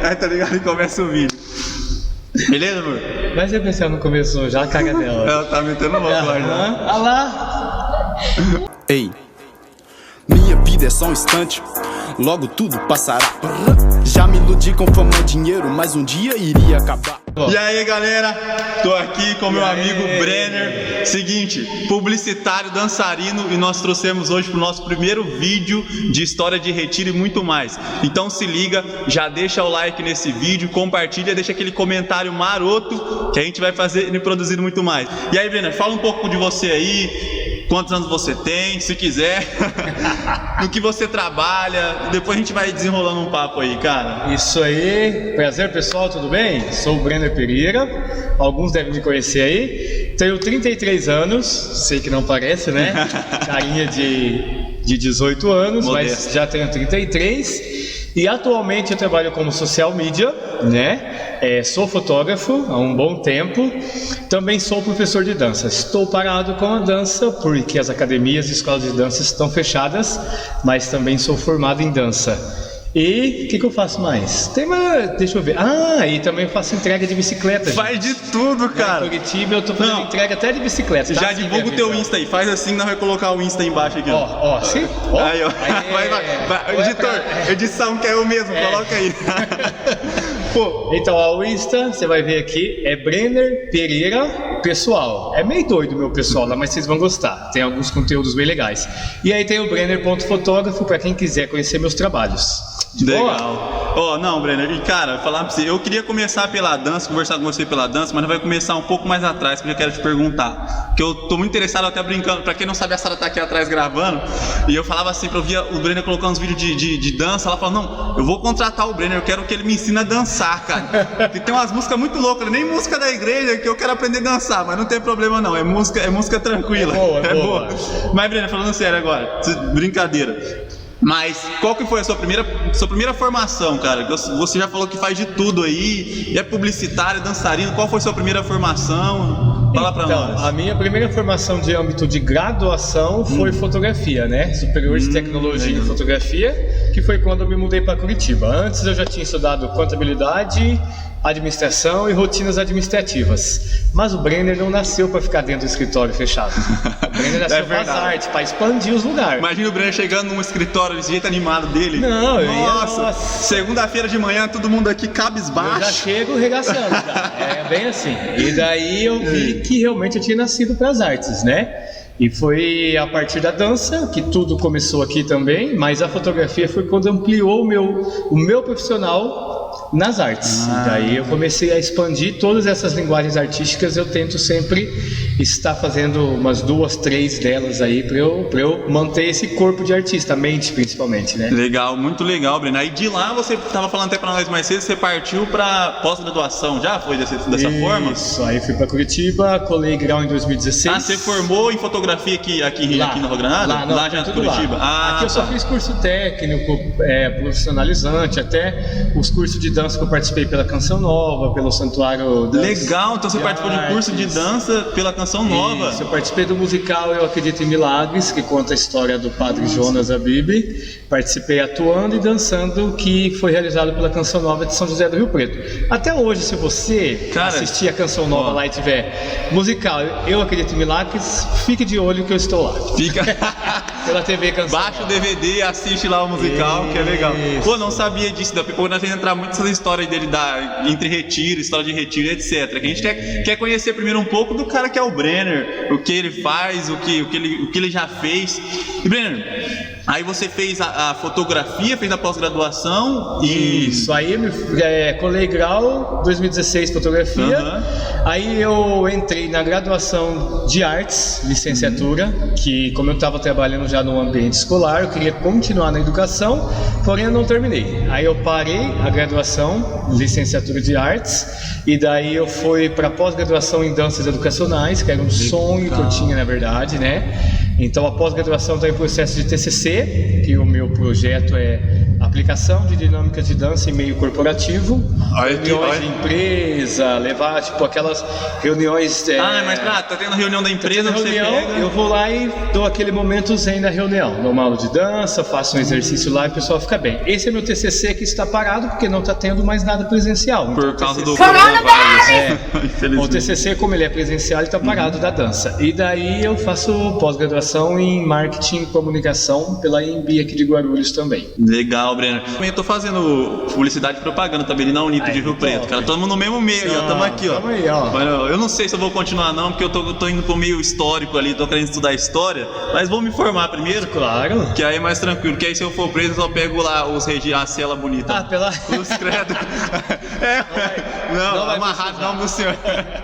Aí tá ligado? E começa o vídeo. Beleza, amor? Mas eu pensei no começo já a cara dela. Ela tá metendo louco lá já. Olha lá. Ei, minha vida é só um instante, logo tudo passará. Já me iludi com fama e dinheiro, mas um dia iria acabar. E aí, galera, tô aqui com meu amigo Brenner. Seguinte, publicitário, dançarino, e nós trouxemos hoje pro nosso primeiro vídeo de história de retiro e muito mais. Então se liga, já deixa o like nesse vídeo, compartilha, deixa aquele comentário maroto que a gente vai fazer e produzindo muito mais. E aí, Brenner, fala um pouco de você aí, quantos anos você tem, se quiser, no que você trabalha, depois a gente vai desenrolando um papo aí, cara. Isso aí, prazer pessoal, tudo bem? Sou o Brenner Pereira, alguns devem me conhecer aí. Tenho 33 anos, sei que não parece, né? Carinha de 18 anos, Modesto. mas já tenho 33. E atualmente eu trabalho como social media, né? Sou fotógrafo há um bom tempo. Também sou professor de dança. Estou parado com a dança porque as academias e escolas de dança estão fechadas, mas também sou formado em dança. E o que eu faço mais? Deixa eu ver. E também faço entrega de bicicleta. Faz de tudo, cara. Em Curitiba eu tô fazendo entrega até de bicicleta. Já assim, divulga o teu Insta aí, faz assim, nós vamos colocar o Insta aí embaixo aqui. Sim? Aí, ó. Vai. Editor, edição que é eu mesmo, coloca aí. Pô. Então, o Insta, você vai ver aqui, é Brenner Pereira Pessoal. É meio doido o meu pessoal lá, mas vocês vão gostar. Tem alguns conteúdos bem legais. E aí tem o Brenner.fotógrafo para quem quiser conhecer meus trabalhos. Legal. Não, Brenner, e cara, falar pra você, eu queria começar pela dança, conversar com você pela dança, mas vai começar um pouco mais atrás, porque eu quero te perguntar. Porque eu tô muito interessado, até brincando, pra quem não sabe, a Sara tá aqui atrás gravando, e eu falava assim, eu via o Brenner colocando uns vídeos de dança, ela falou, não, eu vou contratar o Brenner, eu quero que ele me ensine a dançar, cara. Porque tem umas músicas muito loucas, nem música da igreja, que eu quero aprender a dançar, mas não tem problema não, é música tranquila. É boa. Mas, Brenner, falando sério agora, brincadeira. Mas qual que foi a sua primeira formação, cara? Você já falou que faz de tudo aí, é publicitário, dançarino. Qual foi a sua primeira formação? Fala pra nós. A minha primeira formação de âmbito de graduação foi fotografia, né? Superior de Tecnologia em Fotografia, que foi quando eu me mudei para Curitiba. Antes eu já tinha estudado contabilidade, administração e rotinas administrativas. Mas o Brenner não nasceu para ficar dentro do escritório fechado. O Brenner nasceu para as artes, para expandir os lugares. Imagina o Brenner chegando num escritório desse jeito animado dele. Não, nossa, segunda-feira de manhã, todo mundo aqui cabisbaixo. Eu já chego regaçando, já. É bem assim. E daí eu vi que realmente eu tinha nascido para as artes, né? E foi a partir da dança que tudo começou aqui também, mas a fotografia foi quando ampliou o meu profissional nas artes. E daí eu comecei a expandir todas essas linguagens artísticas. Eu tento sempre estar fazendo umas 2, 3 delas aí para eu manter esse corpo de artista, a mente principalmente, né? Legal, muito legal, Breno. Aí de lá você estava falando até para nós mais cedo, você partiu para pós-graduação, já foi dessa forma? Isso, aí fui para Curitiba, colei grau em 2016. Você formou em fotografia aqui no Rio Grande? Lá já em Curitiba. Aqui eu só fiz curso técnico, profissionalizante, até os cursos de dança que eu participei pela Canção Nova, pelo Santuário das Legal, então você participou de curso de dança pela Canção Nova. Isso, eu participei do musical Eu Acredito em Milagres, que conta a história do padre Jonas Abib. Participei atuando e dançando, que foi realizado pela Canção Nova de São José do Rio Preto. Até hoje, se você assistir a Canção Nova lá e tiver musical Eu Acredito em Milagres, fique de olho que eu estou lá. Fica pela TV Canção Baixa Nova. o DVD e assiste lá o musical, que é legal. Pô, não sabia disso, da Pipoca nós vamos entrar muito nessa história dele entre retiro, história de retiro, etc. Que a gente quer conhecer primeiro um pouco do cara que é o Brenner, o que ele faz, o que ele já fez. E Brenner, aí você fez a fotografia, fez a pós-graduação e... Isso, aí colei grau 2016 fotografia. Aí eu entrei na graduação de artes, licenciatura, que como eu estava trabalhando já no ambiente escolar, eu queria continuar na educação, porém eu não terminei. Aí eu parei a graduação, licenciatura de artes, e daí eu fui para pós-graduação em danças educacionais, que era um sonho que eu tinha na verdade, né? Então a pós-graduação está em processo de TCC, que o meu projeto é a aplicação de dinâmicas de dança em meio corporativo, reuniões de empresa, levar tipo aquelas reuniões. Mas tá tendo reunião da empresa, eu vou lá e dou aquele momento zen na reunião. Dou uma aula de dança, faço um exercício lá e o pessoal fica bem. Esse é meu TCC que está parado porque não está tendo mais nada presencial. Por então, causa do o TCC, como ele é presencial, ele está parado da dança. E daí eu faço pós-graduação em marketing e comunicação pela IMB aqui de Guarulhos também. Legal, Brenner. Eu tô fazendo publicidade e propaganda também ali na Unip de Rio Preto, cara. Estamos no mesmo meio, ó. Tamo aqui, ó. Tamo aí, ó. Mas, eu não sei se eu vou continuar não, porque eu tô indo pro meio histórico ali, tô querendo estudar história, mas vou me formar primeiro. Claro. Que aí é mais tranquilo, que aí se eu for preso eu só pego lá a cela bonita. Pela... Cruz credo. Não, amarrado não do senhor.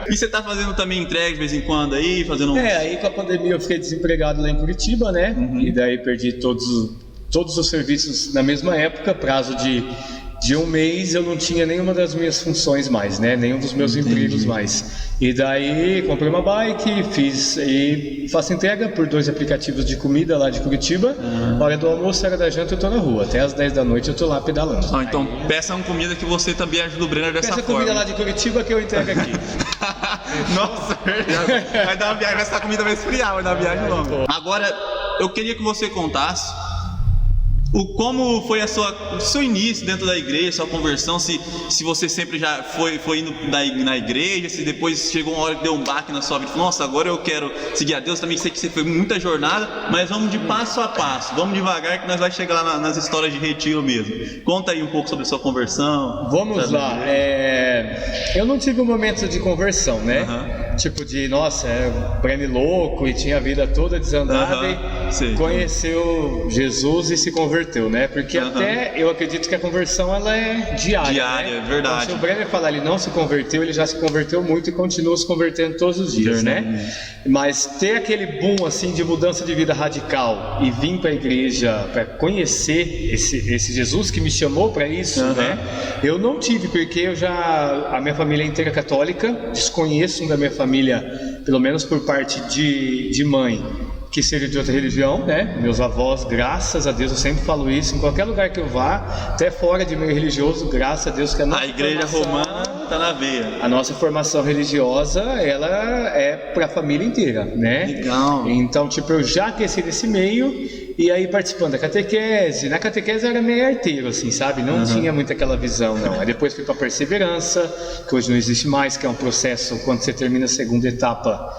E você tá fazendo também entrega de vez em quando aí, fazendo aí com a pandemia eu fiquei desempregado lá em Curitiba, né? E daí perdi todos os serviços na mesma época, prazo de um mês eu não tinha nenhuma das minhas funções mais, né? Nenhum dos meus empregos mais. E daí comprei uma bike, faço entrega por 2 aplicativos de comida lá de Curitiba. Hora do almoço, hora da janta eu tô na rua. Até às 10 da noite eu tô lá pedalando. Então peça uma comida que você também ajuda o Brenner dessa forma. Peça comida lá de Curitiba que eu entrego aqui. Nossa, verdade. Vai dar uma viagem, essa comida vai esfriar, vai dar uma viagem longa. Agora, eu queria que você contasse como foi o seu início dentro da igreja, sua conversão, se você sempre já foi indo na igreja, se depois chegou uma hora que deu um baque na sua vida, nossa, agora eu quero seguir a Deus. Também sei que você foi muita jornada, mas vamos de passo a passo, vamos devagar que nós vamos chegar lá nas histórias de retiro mesmo. Conta aí um pouco sobre a sua conversão. Vamos lá. Eu não tive um momento de conversão, né? Tipo de, nossa, Brenner louco e tinha a vida toda desandada e conheceu Jesus e se converteu, né? Porque até eu acredito que a conversão ela é diária, né? Verdade. Então, se o Brenner falar ele não se converteu, ele já se converteu muito e continua se convertendo todos os dias, né? Mas ter aquele boom assim de mudança de vida radical e vir para a igreja para conhecer esse Jesus que me chamou para isso, né? Eu não tive, porque a minha família é inteira católica, desconheço da minha família, pelo menos por parte de mãe, que seja de outra religião, né? Meus avós, graças a Deus, eu sempre falo isso, em qualquer lugar que eu vá, até fora de meio religioso, graças a Deus que a igreja romana tá na veia. A nossa formação religiosa, ela é para a família inteira, né? Legal. Então, tipo, eu já cresci nesse meio e aí participando da catequese. Na catequese eu era meio arteiro, assim, sabe? Não tinha muito aquela visão, não. Aí depois fui para a perseverança, que hoje não existe mais, que é um processo, quando você termina a segunda etapa,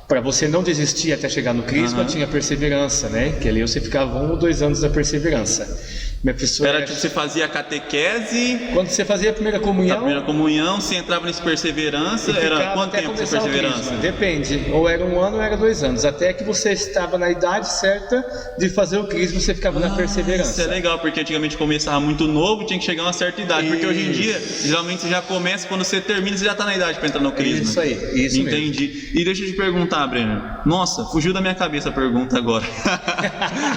para você não desistir até chegar no Crisma, tinha perseverança, né? Que ali você ficava 1 ou 2 anos da perseverança. Minha pessoa era tipo, você fazia a catequese. Quando você fazia a primeira comunhão, você entrava nesse perseverança. Era quanto tempo de perseverança? Depende, ou era 1 ano ou era 2 anos. Até que você estava na idade certa de fazer o Crisma, você ficava na perseverança. Isso é legal, porque antigamente começava muito novo, tinha que chegar a uma certa idade. Porque hoje em dia, geralmente você já começa, quando você termina, você já está na idade para entrar no Crisma. Isso aí, isso entendi. Mesmo. E deixa eu te perguntar, Brenner. Nossa, fugiu da minha cabeça a pergunta agora.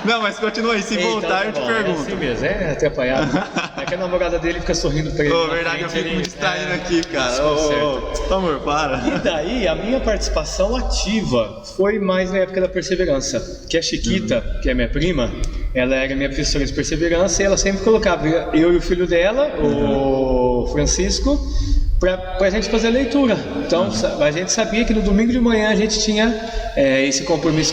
Não, mas continua aí, se voltar eu te pergunto. É assim mesmo, é atrapalhado. É que a namorada dele fica sorrindo pra ele. Verdade, eu fico me distraindo aqui, cara. Amor, para. E daí, a minha participação ativa foi mais na época da perseverança. Que a Chiquita, que é minha prima, ela era minha professora de perseverança e ela sempre colocava eu e o filho dela, o Francisco, pra gente fazer a leitura. Então a gente sabia que no domingo de manhã a gente tinha esse compromisso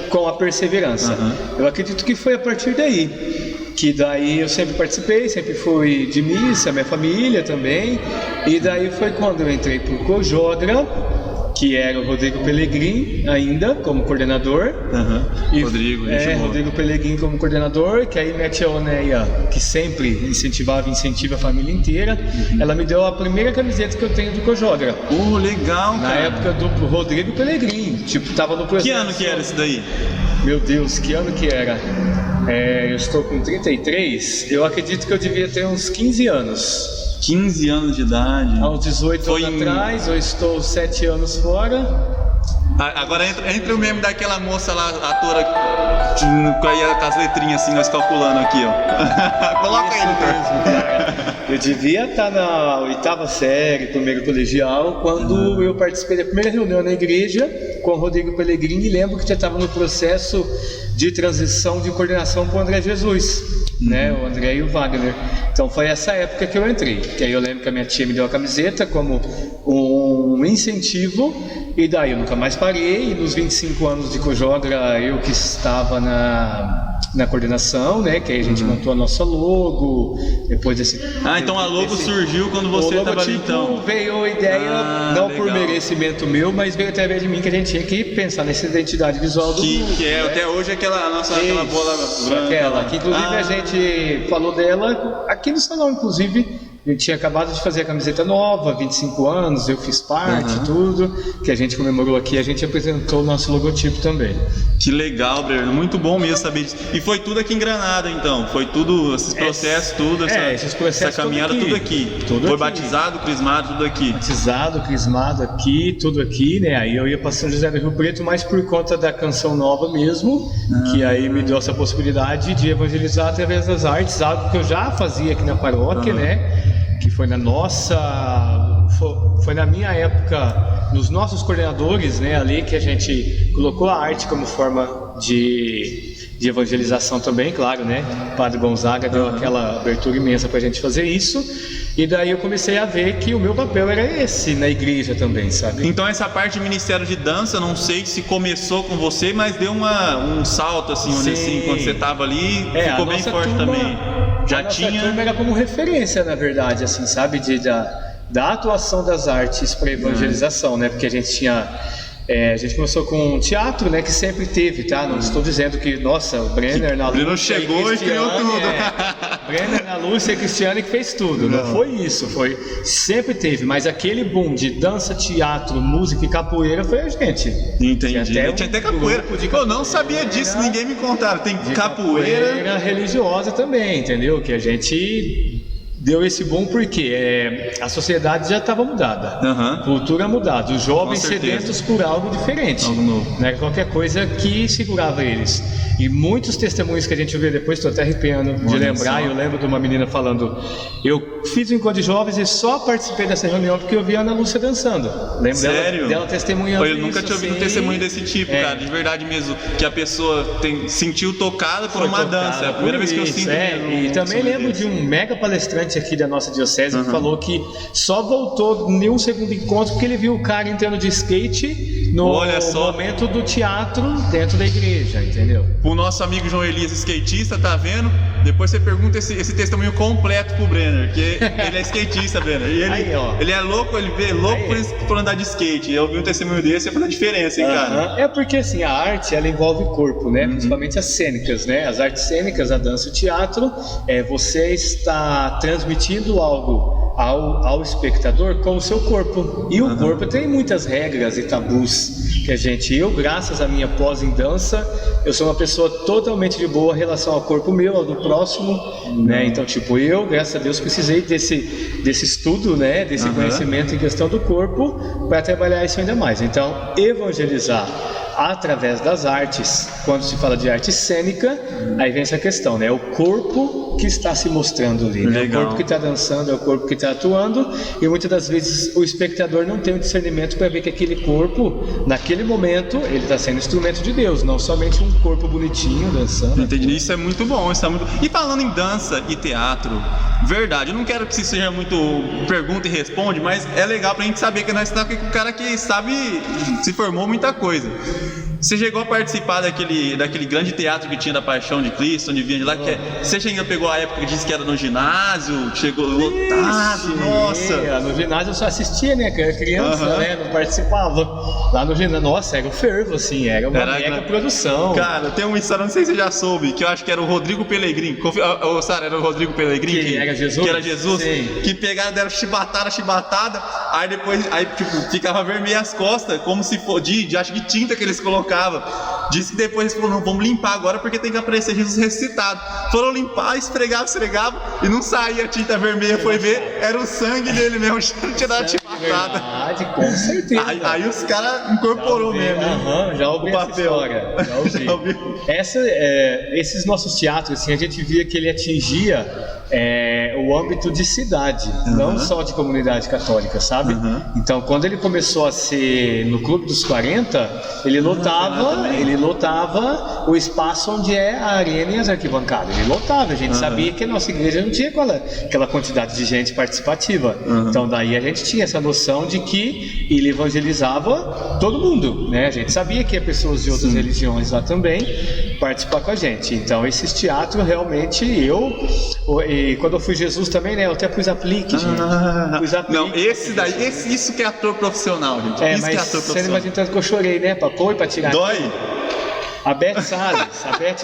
com a perseverança. Eu acredito que foi a partir daí que daí eu sempre participei, sempre fui de missa, minha família também. E daí foi quando eu entrei pro Cojogra, que era o Rodrigo Pellegrin ainda como coordenador. Rodrigo Pellegrin como coordenador, que aí minha tia Oneia, que sempre incentiva a família inteira, ela me deu a primeira camiseta que eu tenho do Cojogra. Legal, na cara. época do Rodrigo Pellegrin, tipo, tava no processo. Que ano que era isso daí? Meu Deus, que ano que era? Eu estou com 33, eu acredito que eu devia ter uns 15 anos. 15 anos de idade. Há uns 18 anos atrás, eu estou 7 anos fora. Agora entra o meme daquela moça lá, a atora, com as letrinhas assim, nós calculando aqui, ó. Coloca aí, mesmo, cara. Eu devia estar na 8ª série, primeiro colegial, quando eu participei da primeira reunião na igreja com o Rodrigo Pellegrini, e lembro que já estava no processo de transição de coordenação para o André Jesus. né? O André e o Wagner. Então foi essa época que eu entrei. Que aí eu lembro que a minha tia me deu a camiseta como um incentivo, e daí eu nunca mais parei. E nos 25 anos de Cojogra, eu que estava na coordenação, né? Que aí a gente montou a nossa logo. Depois desse. Então a logo surgiu quando você estava ali, então. Veio a ideia, não por merecimento meu, mas veio através de mim, que a gente tinha que pensar nessa identidade visual do grupo. Que é, né? Até hoje aquela bola branca. Aquela, que inclusive a gente falou dela aqui no salão, inclusive. Eu tinha acabado de fazer a camiseta nova, 25 anos, eu fiz parte, tudo, que a gente comemorou aqui, a gente apresentou o nosso logotipo também. Que legal, Breno, muito bom mesmo saber disso. E foi tudo aqui em Granada, então? Foi tudo, esses processos, esses processos, essa caminhada, tudo aqui? Foi aqui. Batizado, crismado, tudo aqui? Batizado, crismado aqui, tudo aqui, né? Aí eu ia para São José do Rio Preto, mais por conta da Canção Nova mesmo, que aí me deu essa possibilidade de evangelizar através das artes, algo que eu já fazia aqui na paróquia, né? Que foi na minha época, nos nossos coordenadores, né, ali que a gente colocou a arte como forma de evangelização também, claro, né? O Padre Gonzaga deu aquela abertura imensa para a gente fazer isso, e daí eu comecei a ver que o meu papel era esse na igreja também, sabe? Então essa parte de Ministério de Dança, não sei se começou com você, mas deu um salto assim, quando você estava ali, ficou bem forte também. Já tinha. A turma era como referência, na verdade, assim, sabe, da atuação das artes para evangelização, né? Porque a gente tinha a gente começou com teatro, né, que sempre teve, tá? Não estou dizendo que, nossa, o Brenner na Lúcia chegou e criou tudo. Brenner na Lúcia e Cristiane que fez tudo. Não foi isso, sempre teve, mas aquele boom de dança, teatro, música e capoeira foi a gente. Entendi. Tinha até capoeira. Eu não sabia disso, ninguém me contaram. Tem capoeira religiosa também, entendeu? Que a gente deu esse boom porque a sociedade já estava mudada, cultura mudada, os jovens sedentos por algo diferente, algo novo, né? Qualquer coisa que segurava eles. E muitos testemunhos que a gente vê depois, estou até arrepiando de lembrar. Eu lembro de uma menina falando: eu fiz o encontro de jovens e só participei dessa reunião porque eu vi a Ana Lúcia dançando. Lembro dela testemunhando. Eu nunca tinha ouvido um testemunho desse tipo, cara, de verdade mesmo, que a pessoa sentiu tocada por uma dança. É a primeira vez que eu sinto. E também lembro de um mega palestrante aqui da nossa diocese que falou que só voltou em um segundo encontro porque ele viu o cara entrando de skate no momento do teatro dentro da igreja, entendeu? O nosso amigo João Elias, skatista, tá vendo? Depois você pergunta esse testemunho completo pro Brenner, que ele é skatista, Brenner. E ele é louco, ele vê louco por andar de skate. Eu vi um testemunho desse, é pra dar diferença, hein, cara? É porque assim, a arte, ela envolve o corpo, né? Principalmente as cênicas, né? As artes cênicas, a dança e o teatro, você está transmitindo algo ao espectador com o seu corpo. E o corpo tem muitas regras e tabus que eu, graças à minha pós em dança, eu sou uma pessoa totalmente de boa em relação ao corpo meu, ao do próximo, né? Então, tipo, eu, graças a Deus, precisei desse estudo, né? Desse conhecimento em questão do corpo para trabalhar isso ainda mais. Então, evangelizar através das artes, quando se fala de arte cênica, aí vem essa questão, né? É o corpo que está se mostrando ali, né? O corpo que está dançando, é o corpo que está atuando, e muitas das vezes o espectador não tem o discernimento para ver que aquele corpo, naquele momento, ele está sendo instrumento de Deus, não somente um corpo bonitinho dançando. Entendi, isso é muito bom, E falando em dança e teatro, verdade, eu não quero que isso seja muito pergunta e responde, mas é legal pra gente saber que nós estamos aqui com um cara que sabe, se formou muita coisa. Você chegou a participar daquele grande teatro que tinha da Paixão de Cristo, onde vinha de lá, você pegou a época que disse que era no ginásio, chegou lotado, nossa! No ginásio eu só assistia, né, que eu era criança, né, não participava. Lá no ginásio, nossa, era o fervo, assim, era uma mega produção. Cara, tem uma história, não sei se você já soube, que eu acho que era o Rodrigo Pellegrini, Sara, era o Rodrigo Pellegrini? Que era Jesus? Que era Jesus, que pegaram, deram chibatada, aí depois, tipo, ficava vermelho as costas, como se fosse acho que tinta que eles colocavam. Disse que depois eles falaram: não, vamos limpar agora porque tem que aparecer Jesus ressuscitado. Foram limpar, esfregavam e não saía a tinta vermelha. Foi ver, era o sangue dele mesmo, tinha dado chibatada. Verdade, com certeza. Aí os caras incorporou mesmo. Já ouvi essa história. Já ouvi. Esses nossos teatros, assim, a gente via que ele atingia o âmbito de cidade, não só de comunidade católica, sabe? Então, quando ele começou a ser no Clube dos 40, ele lotava ele lotava o espaço onde é a arena e as arquibancadas. Ele lotava, a gente sabia que a nossa igreja não tinha aquela quantidade de gente participativa. Então daí a gente tinha essa noção de que ele evangelizava todo mundo, né? A gente sabia que ia pessoas de outras religiões lá também participar com a gente. Então esses teatros realmente e quando eu fui Jesus também, né? Eu até pus aplique, gente. Pus aplique. Não, isso que é ator profissional, gente. Isso Mas que é ator você não profissional. imagina tanto que eu chorei, né? Pra pôr e pra tirar. Dói? A Beth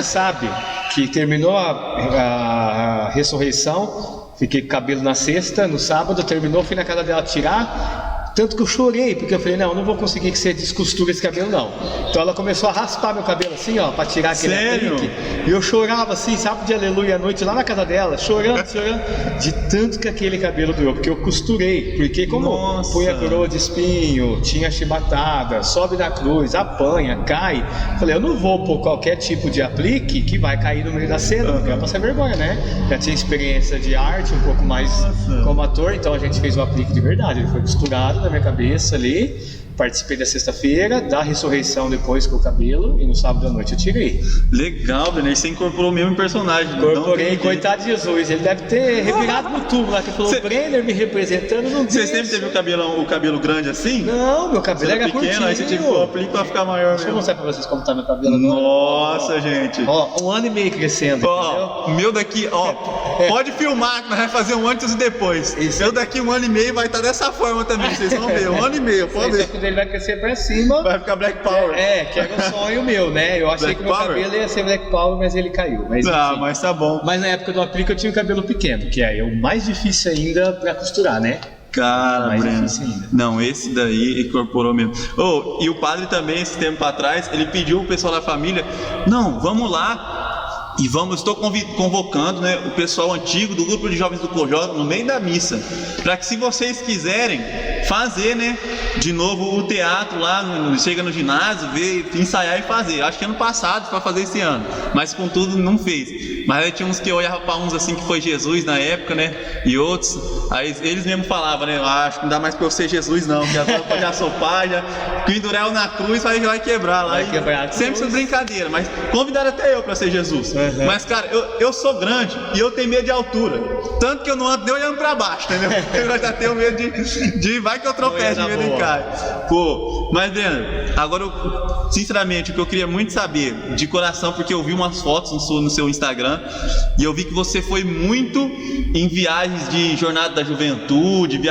sabe que terminou a ressurreição, fiquei com o cabelo na sexta, no sábado, terminou, fui na casa dela tirar. Tanto que eu chorei, porque eu falei, não vou conseguir que você descosture esse cabelo, não. Então ela começou a raspar meu cabelo assim, ó, pra tirar aquele aplique. E eu chorava assim, sabe, de aleluia à noite, lá na casa dela, chorando, de tanto que aquele cabelo doeu, porque eu costurei. Porque como põe a coroa de espinho, tinha chibatada, sobe da cruz, apanha, cai. Falei, eu não vou pôr qualquer tipo de aplique que vai cair no meio da cena, porque vai passar vergonha, né? Já tinha experiência de arte, um pouco mais como ator, então a gente fez o aplique de verdade, ele foi costurado na minha cabeça ali, participei da sexta-feira, da ressurreição depois com o cabelo, e no sábado à noite eu tirei. Legal, Brenner, você incorporou o mesmo personagem. Incorporei, coitado de Jesus, ele deve ter revirado no tubo lá, que falou, Brenner me representando, não Você sempre teve o cabelo grande assim? Não, meu cabelo era pequeno, curtinho. aí você teve que pôr o aplique pra ficar maior Deixa eu mesmo. mostrar pra vocês como tá meu cabelo agora. Nossa, gente. Ó, 1 ano e meio crescendo, Ó, o meu daqui, ó, pode filmar que nós vamos fazer um antes e depois. Isso. Eu daqui 1 ano e meio vai estar dessa forma também, vocês vão ver, 1 ano e meio, pode ver. Só que ele vai crescer pra cima. Vai ficar Black Power. Que era um sonho meu, né? Eu achei Black que meu Power? cabelo ia ser Black Power, mas ele caiu. Mas, enfim. Mas tá bom. Mas na época do aplique eu tinha o cabelo pequeno, que é o mais difícil ainda pra costurar, né? Cara, Mais Breno. difícil ainda. Não, esse daí incorporou mesmo. E o padre também, esse tempo atrás, ele pediu o pessoal da família, não, vamos lá e estou convocando, né, o pessoal antigo do grupo de jovens do Cojó no meio da missa, para que se vocês quiserem fazer, né, de novo o teatro lá, chega no ginásio, ver, ensaiar e fazer. Acho que ano passado para fazer esse ano, mas contudo não fez. Mas aí tinha uns que olhavam para uns assim que foi Jesus na época, né, e outros, aí eles mesmo falavam, né, acho que não dá mais para eu ser Jesus não, porque agora já sou pai, já pendurar na cruz vai quebrar lá. Vai quebrar a cruz. Sempre brincadeira, mas convidaram até eu para ser Jesus. Mas cara, eu sou grande e eu tenho medo de altura, tanto que eu não ando nem olhando para baixo, entendeu? Eu já tenho medo de vai que eu tropeço, de medo de cair. Pô, mas Breno, agora sinceramente o que eu queria muito saber de coração, porque eu vi umas fotos no seu Instagram e eu vi que você foi muito em viagens de jornada da juventude,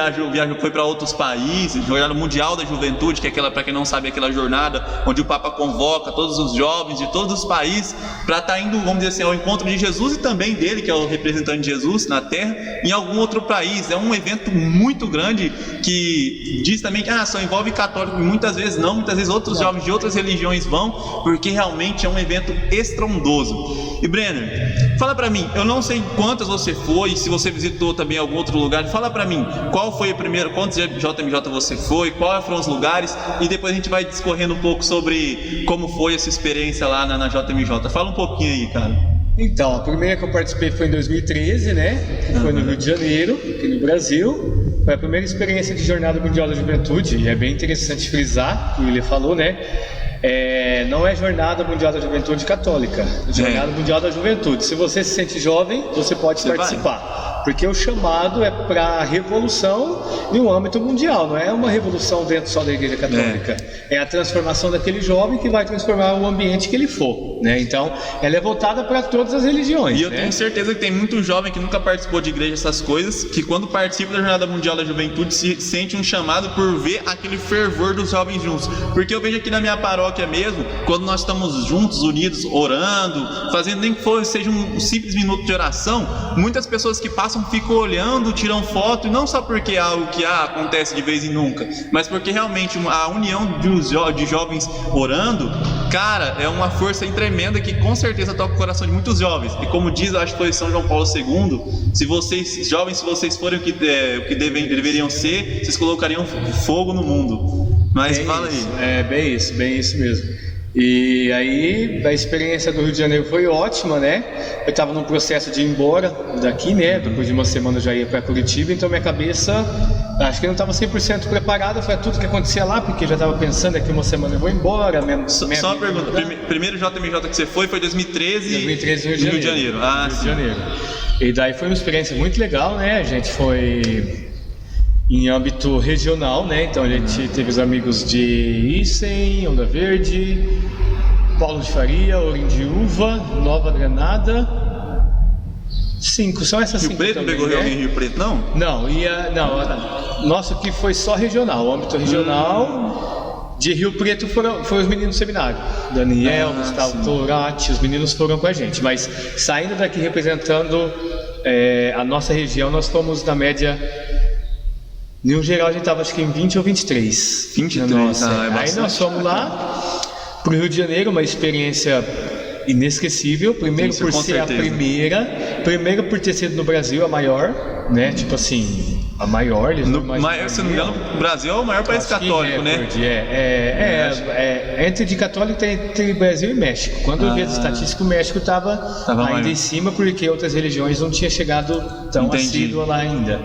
foi para outros países, jornada mundial da juventude, que é aquela, para quem não sabe, aquela jornada onde o Papa convoca todos os jovens de todos os países para estar indo, vamos dizer assim, ao encontro de Jesus e também dele, que é o representante de Jesus na Terra, em algum outro país. É um evento muito grande que diz também que só envolve católicos, muitas vezes outros jovens de outras religiões vão, porque realmente é um evento estrondoso. E Brenner, fala pra mim, eu não sei quantas você foi, se você visitou também algum outro lugar, fala pra mim, qual foi o primeiro, quantos JMJ você foi, quais foram os lugares, e depois a gente vai discorrendo um pouco sobre como foi essa experiência lá na JMJ. Fala um pouquinho aí, cara. Então, a primeira que eu participei foi em 2013, né? Que foi no Rio de Janeiro, aqui no Brasil. Foi a primeira experiência de Jornada Mundial da Juventude, e é bem interessante frisar, o William falou, né? Não é Jornada Mundial da Juventude Católica, é Jornada Mundial da Juventude. Se você se sente jovem, você pode participar. Porque o chamado é para revolução em um âmbito mundial, não é uma revolução dentro só da Igreja Católica. É a transformação daquele jovem que vai transformar o ambiente que ele for, né? Então, ela é voltada para todas as religiões. E eu tenho certeza que tem muito jovem que nunca participou de igreja, essas coisas, que quando participa da Jornada Mundial da Juventude se sente um chamado por ver aquele fervor dos jovens juntos. Porque eu vejo aqui na minha paróquia mesmo, quando nós estamos juntos, unidos, orando, fazendo nem que seja um simples minuto de oração, muitas pessoas que passam ficam olhando, tiram foto, e não só porque é algo que acontece de vez em nunca, mas porque realmente a união de jovens orando, cara, é uma força tremenda que com certeza toca o coração de muitos jovens. E como diz, acho que foi São João Paulo II, se vocês, jovens, se vocês forem o que deveriam ser, vocês colocariam fogo no mundo. Mas bem fala isso, aí. bem isso mesmo. E aí a experiência do Rio de Janeiro foi ótima, né? Eu estava num processo de ir embora daqui, né? Depois de uma semana eu já ia para Curitiba, então minha cabeça, acho que não estava 100% preparada para tudo que acontecia lá, porque eu já estava pensando que uma semana eu vou embora. Só uma pergunta, primeiro JMJ que você foi 2013 2013 no Rio de Janeiro. Ah, Rio de Janeiro. E daí foi uma experiência muito legal, né? A gente foi em âmbito regional, né? Então a gente teve os amigos de Icem, Onda Verde, Paulo de Faria, Orindiúva, Nova Granada. 5, são essas 5 também. Rio Preto não pegou alguém em Rio Preto, não? Não, nosso aqui foi só regional, o âmbito regional. De Rio Preto foram os meninos do seminário, Daniel, Gustavo Torati, os meninos foram com a gente, mas saindo daqui representando a nossa região, nós fomos na média. No geral a gente estava acho que em 20 ou 23. 23, Aí nós fomos lá pro Rio de Janeiro, uma experiência inesquecível. Primeiro por ser a primeiro por ter sido no Brasil a maior, né? Tipo assim, a maior. Se não me engano, o Brasil é o maior país católico, né? Entre de católico tem entre Brasil e México. Quando eu vi as estatísticas, o México estava ainda em cima, porque outras religiões não tinham chegado tão assíduo lá ainda.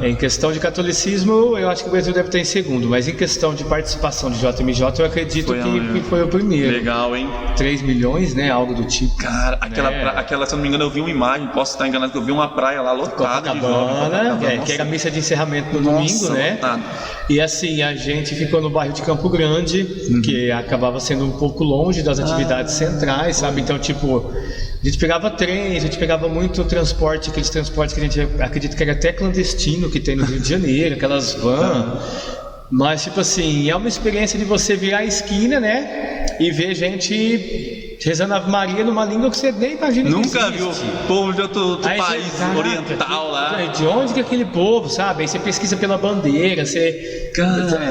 Em questão de catolicismo, eu acho que o Brasil deve estar em segundo, mas em questão de participação de JMJ, eu acredito que foi o primeiro. Legal, hein? 3 milhões, né? Algo do tipo. Cara, aquela, se eu não me engano, eu vi uma imagem, posso estar enganado, que eu vi uma praia lá lotada de jovens. Que era a missa de encerramento no domingo, né? Lotado. E assim, a gente ficou no bairro de Campo Grande, que acabava sendo um pouco longe das atividades centrais, sabe? Então, tipo, a gente pegava trem, a gente pegava muito transporte, aqueles transportes que a gente acredita que era até clandestino, que tem no Rio de Janeiro, aquelas vans. Mas, tipo assim, é uma experiência de você virar a esquina, né? E ver gente rezando Ave Maria numa língua que você nem imagina. Nunca viu povo de outro país oriental lá. De onde que é aquele povo, sabe? Aí você pesquisa pela bandeira, você...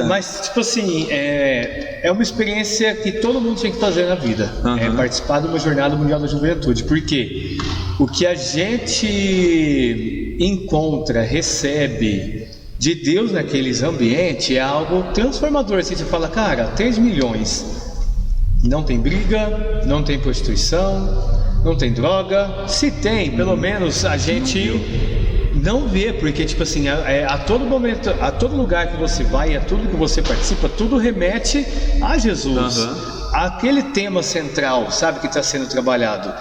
Mas, tipo assim, é uma experiência que todo mundo tem que fazer na vida. É participar de uma Jornada Mundial da Juventude. Por quê? O que a gente encontra, recebe de Deus naqueles ambientes é algo transformador. Assim, você fala, cara, 3 milhões... Não tem briga, não tem prostituição, não tem droga. Se tem, pelo menos a gente não vê, porque tipo assim, a todo momento, a todo lugar que você vai, a tudo que você participa, tudo remete a Jesus, aquele tema central, sabe, que está sendo trabalhado.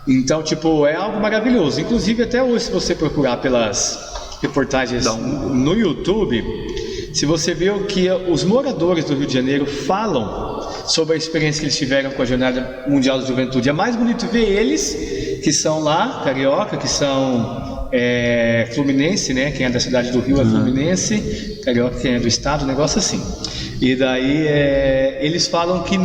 Então, tipo, é algo maravilhoso. Inclusive, até hoje, se você procurar pelas reportagens no YouTube, se você vê o que os moradores do Rio de Janeiro falam sobre a experiência que eles tiveram com a Jornada Mundial da Juventude, é mais bonito ver eles, que são lá, carioca, que são fluminense, né? Quem é da cidade do Rio é fluminense, carioca quem é do estado, um negócio assim. E daí eles falam que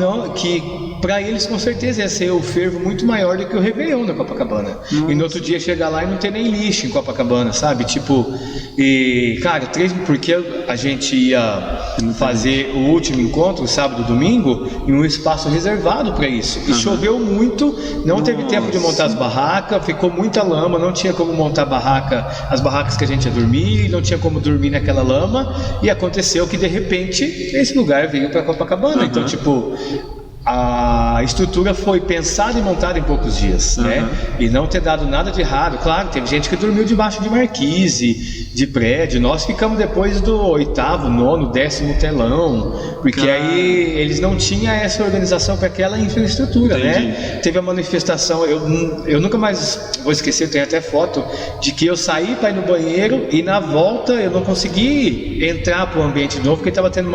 para eles com certeza ia ser o fervo muito maior do que o Réveillon da Copacabana. E no outro dia chegar lá e não ter nem lixo em Copacabana, sabe? Tipo, e cara, porque a gente ia fazer o último encontro, sábado e domingo, em um espaço reservado para isso. E choveu muito, não teve tempo de montar as barracas, ficou muita lama, não tinha como montar as barracas que a gente ia dormir, não tinha como dormir naquela lama, e aconteceu que de repente esse lugar veio para Copacabana. Então, tipo, a estrutura foi pensada e montada em poucos dias, né? E não ter dado nada de errado. Claro, teve gente que dormiu debaixo de marquise, de prédio. Nós ficamos depois do 8º, 9º, 10º telão, porque aí eles não tinham essa organização para aquela infraestrutura, né? Teve a manifestação, eu nunca mais vou esquecer, eu tenho até foto de que eu saí para ir no banheiro e na volta eu não consegui entrar para o ambiente novo, porque estava tendo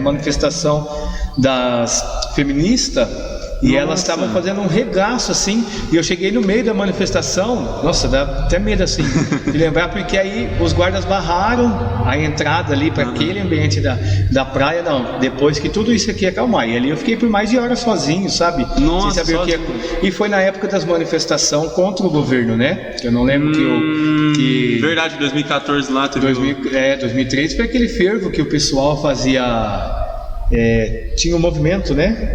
manifestação das feministas e elas estavam fazendo um regaço assim, e eu cheguei no meio da manifestação, nossa, dá até medo assim de lembrar, porque aí os guardas barraram a entrada ali para aquele ambiente da praia, não, depois que tudo isso aqui ia acalmar, e ali eu fiquei por mais de horas sozinho, sabe? Sem saber o que e foi na época das manifestações contra o governo, né? Eu não lembro que verdade, 2014 lá teve 2013 foi aquele fervo que o pessoal fazia. Tinha um movimento, né?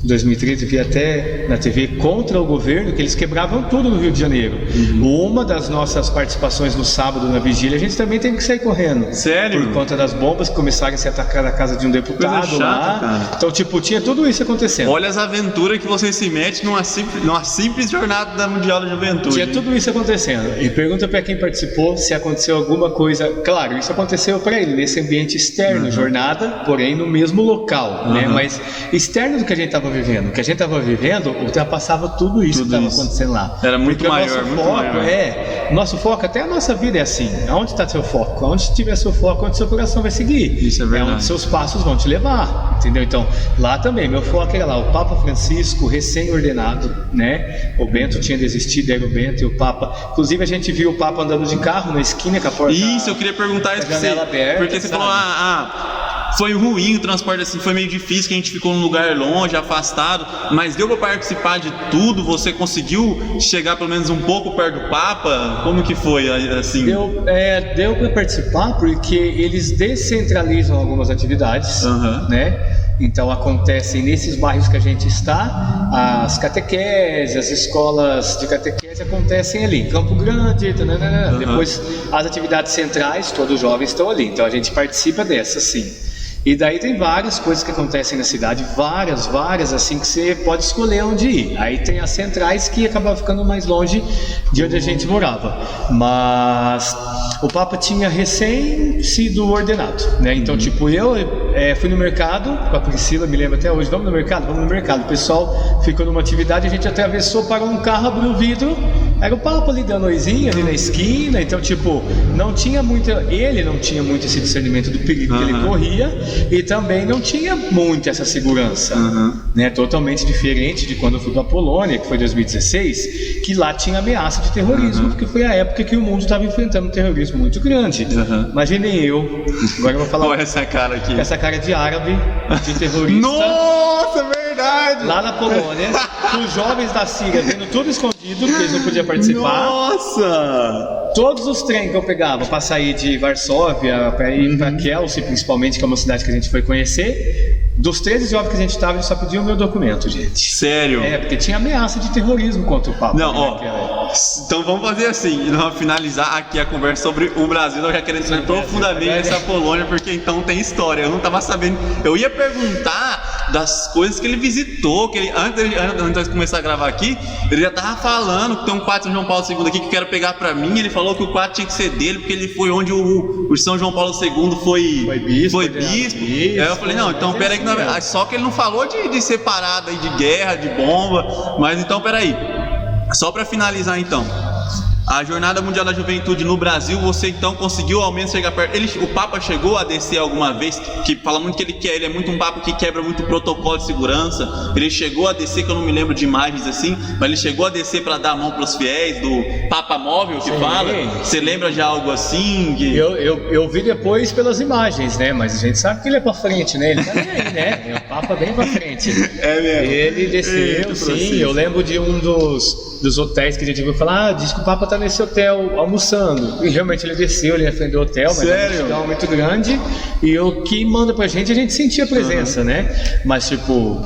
2013 vi até na TV contra o governo que eles quebravam tudo no Rio de Janeiro. Uma das nossas participações no sábado na vigília, a gente também teve que sair correndo. Sério? Por conta das bombas que começaram a se atacar na casa de um deputado Coisa chata, lá. cara. Então, tipo, tinha tudo isso acontecendo. Olha as aventuras que você se mete numa simples jornada da Mundial da Juventude. Tinha tudo isso acontecendo. E pergunta para quem participou se aconteceu alguma coisa. Claro, isso aconteceu para ele nesse ambiente externo, jornada, porém no mesmo local, né? Mas externo do que a gente estava vivendo. O que a gente estava vivendo ultrapassava tudo isso que estava acontecendo lá. Era muito Porque maior, o nosso muito foco maior. nosso foco, até a nossa vida é assim. Aonde está seu foco? Aonde estiver seu foco, onde seu coração vai seguir. Isso é verdade. Onde seus passos vão te levar, entendeu? Então, lá também, meu foco era lá, o Papa Francisco, recém-ordenado, né? O Bento tinha desistido, era o Bento e o Papa. Inclusive, a gente viu o Papa andando de carro na esquina com a porta. Isso, eu queria perguntar isso pra você. janela aberta, Porque você sabe? falou, foi ruim o transporte assim, foi meio difícil, que a gente ficou num lugar longe, afastado, mas deu pra participar de tudo? Você conseguiu chegar pelo menos um pouco perto do Papa? Como que foi, assim? Deu para participar porque eles descentralizam algumas atividades, né? Então acontecem nesses bairros que a gente está, as catequeses, as escolas de catequese acontecem ali, em Campo Grande, depois as atividades centrais, todos os jovens estão ali, então a gente participa dessas, sim. E daí tem várias coisas que acontecem na cidade, várias, assim, que você pode escolher onde ir. Aí tem as centrais que acabavam ficando mais longe de onde a gente morava. Mas o Papa tinha recém sido ordenado, né? Então, tipo, eu fui no mercado com a Priscila, me lembro até hoje, vamos no mercado. O pessoal ficou numa atividade, a gente atravessou, parou um carro, abriu o vidro, era o Papa ali dando oizinha ali na esquina. Então, tipo, ele não tinha muito esse discernimento do perigo que ele corria. E também não tinha muito essa segurança, né? Totalmente diferente de quando eu fui para a Polônia, que foi 2016, que lá tinha ameaça de terrorismo, porque foi a época que o mundo estava enfrentando um terrorismo muito grande. Imaginem eu, agora eu vou falar. Olha essa cara aqui. Essa cara de árabe, de terrorista. Nossa, verdade! Lá na Polônia, com os jovens da Síria vendo tudo escondido, porque eles não podiam participar. Nossa! Todos os trens que eu pegava para sair de Varsóvia, para ir para Kielce, principalmente, que é uma cidade que a gente foi conhecer, dos 13 jovens que a gente estava, eles só pediam o meu documento, gente. Sério? Porque tinha ameaça de terrorismo contra o Papa. Não, então vamos fazer assim, nós vamos finalizar aqui a conversa sobre o Brasil, nós já queremos entrar profundamente nessa Polônia, porque então tem história, eu não tava sabendo, eu ia perguntar das coisas que ele visitou, que ele, antes de começar a gravar aqui, ele já tava falando que tem um quadro de São João Paulo II aqui que eu quero pegar pra mim, ele falou que o quadro tinha que ser dele, porque ele foi onde o São João Paulo II foi bispo. Aí eu falei, não, então peraí, só que ele não falou de separada aí, de guerra, de bomba, mas então peraí. Só para finalizar então, a Jornada Mundial da Juventude no Brasil, você então conseguiu ao menos chegar perto. O Papa chegou a descer alguma vez, que fala muito que ele é muito um Papa que quebra muito o protocolo de segurança. Ele chegou a descer, que eu não me lembro de imagens assim, mas ele chegou a descer para dar a mão para os fiéis, do Papa Móvel que fala. Você lembra de algo assim? Eu vi depois pelas imagens, né? Mas a gente sabe que ele é para frente, né? Ele tá nem aí, né? É o Papa bem para frente. É mesmo. Ele desceu, sim. Eu lembro de um dos hotéis que a gente viu falar, diz que o Papa tá nesse hotel almoçando, e realmente ele desceu ali na frente do hotel, mas é um hotel muito grande, e o que manda pra gente, a gente sentia a presença, né? Mas tipo,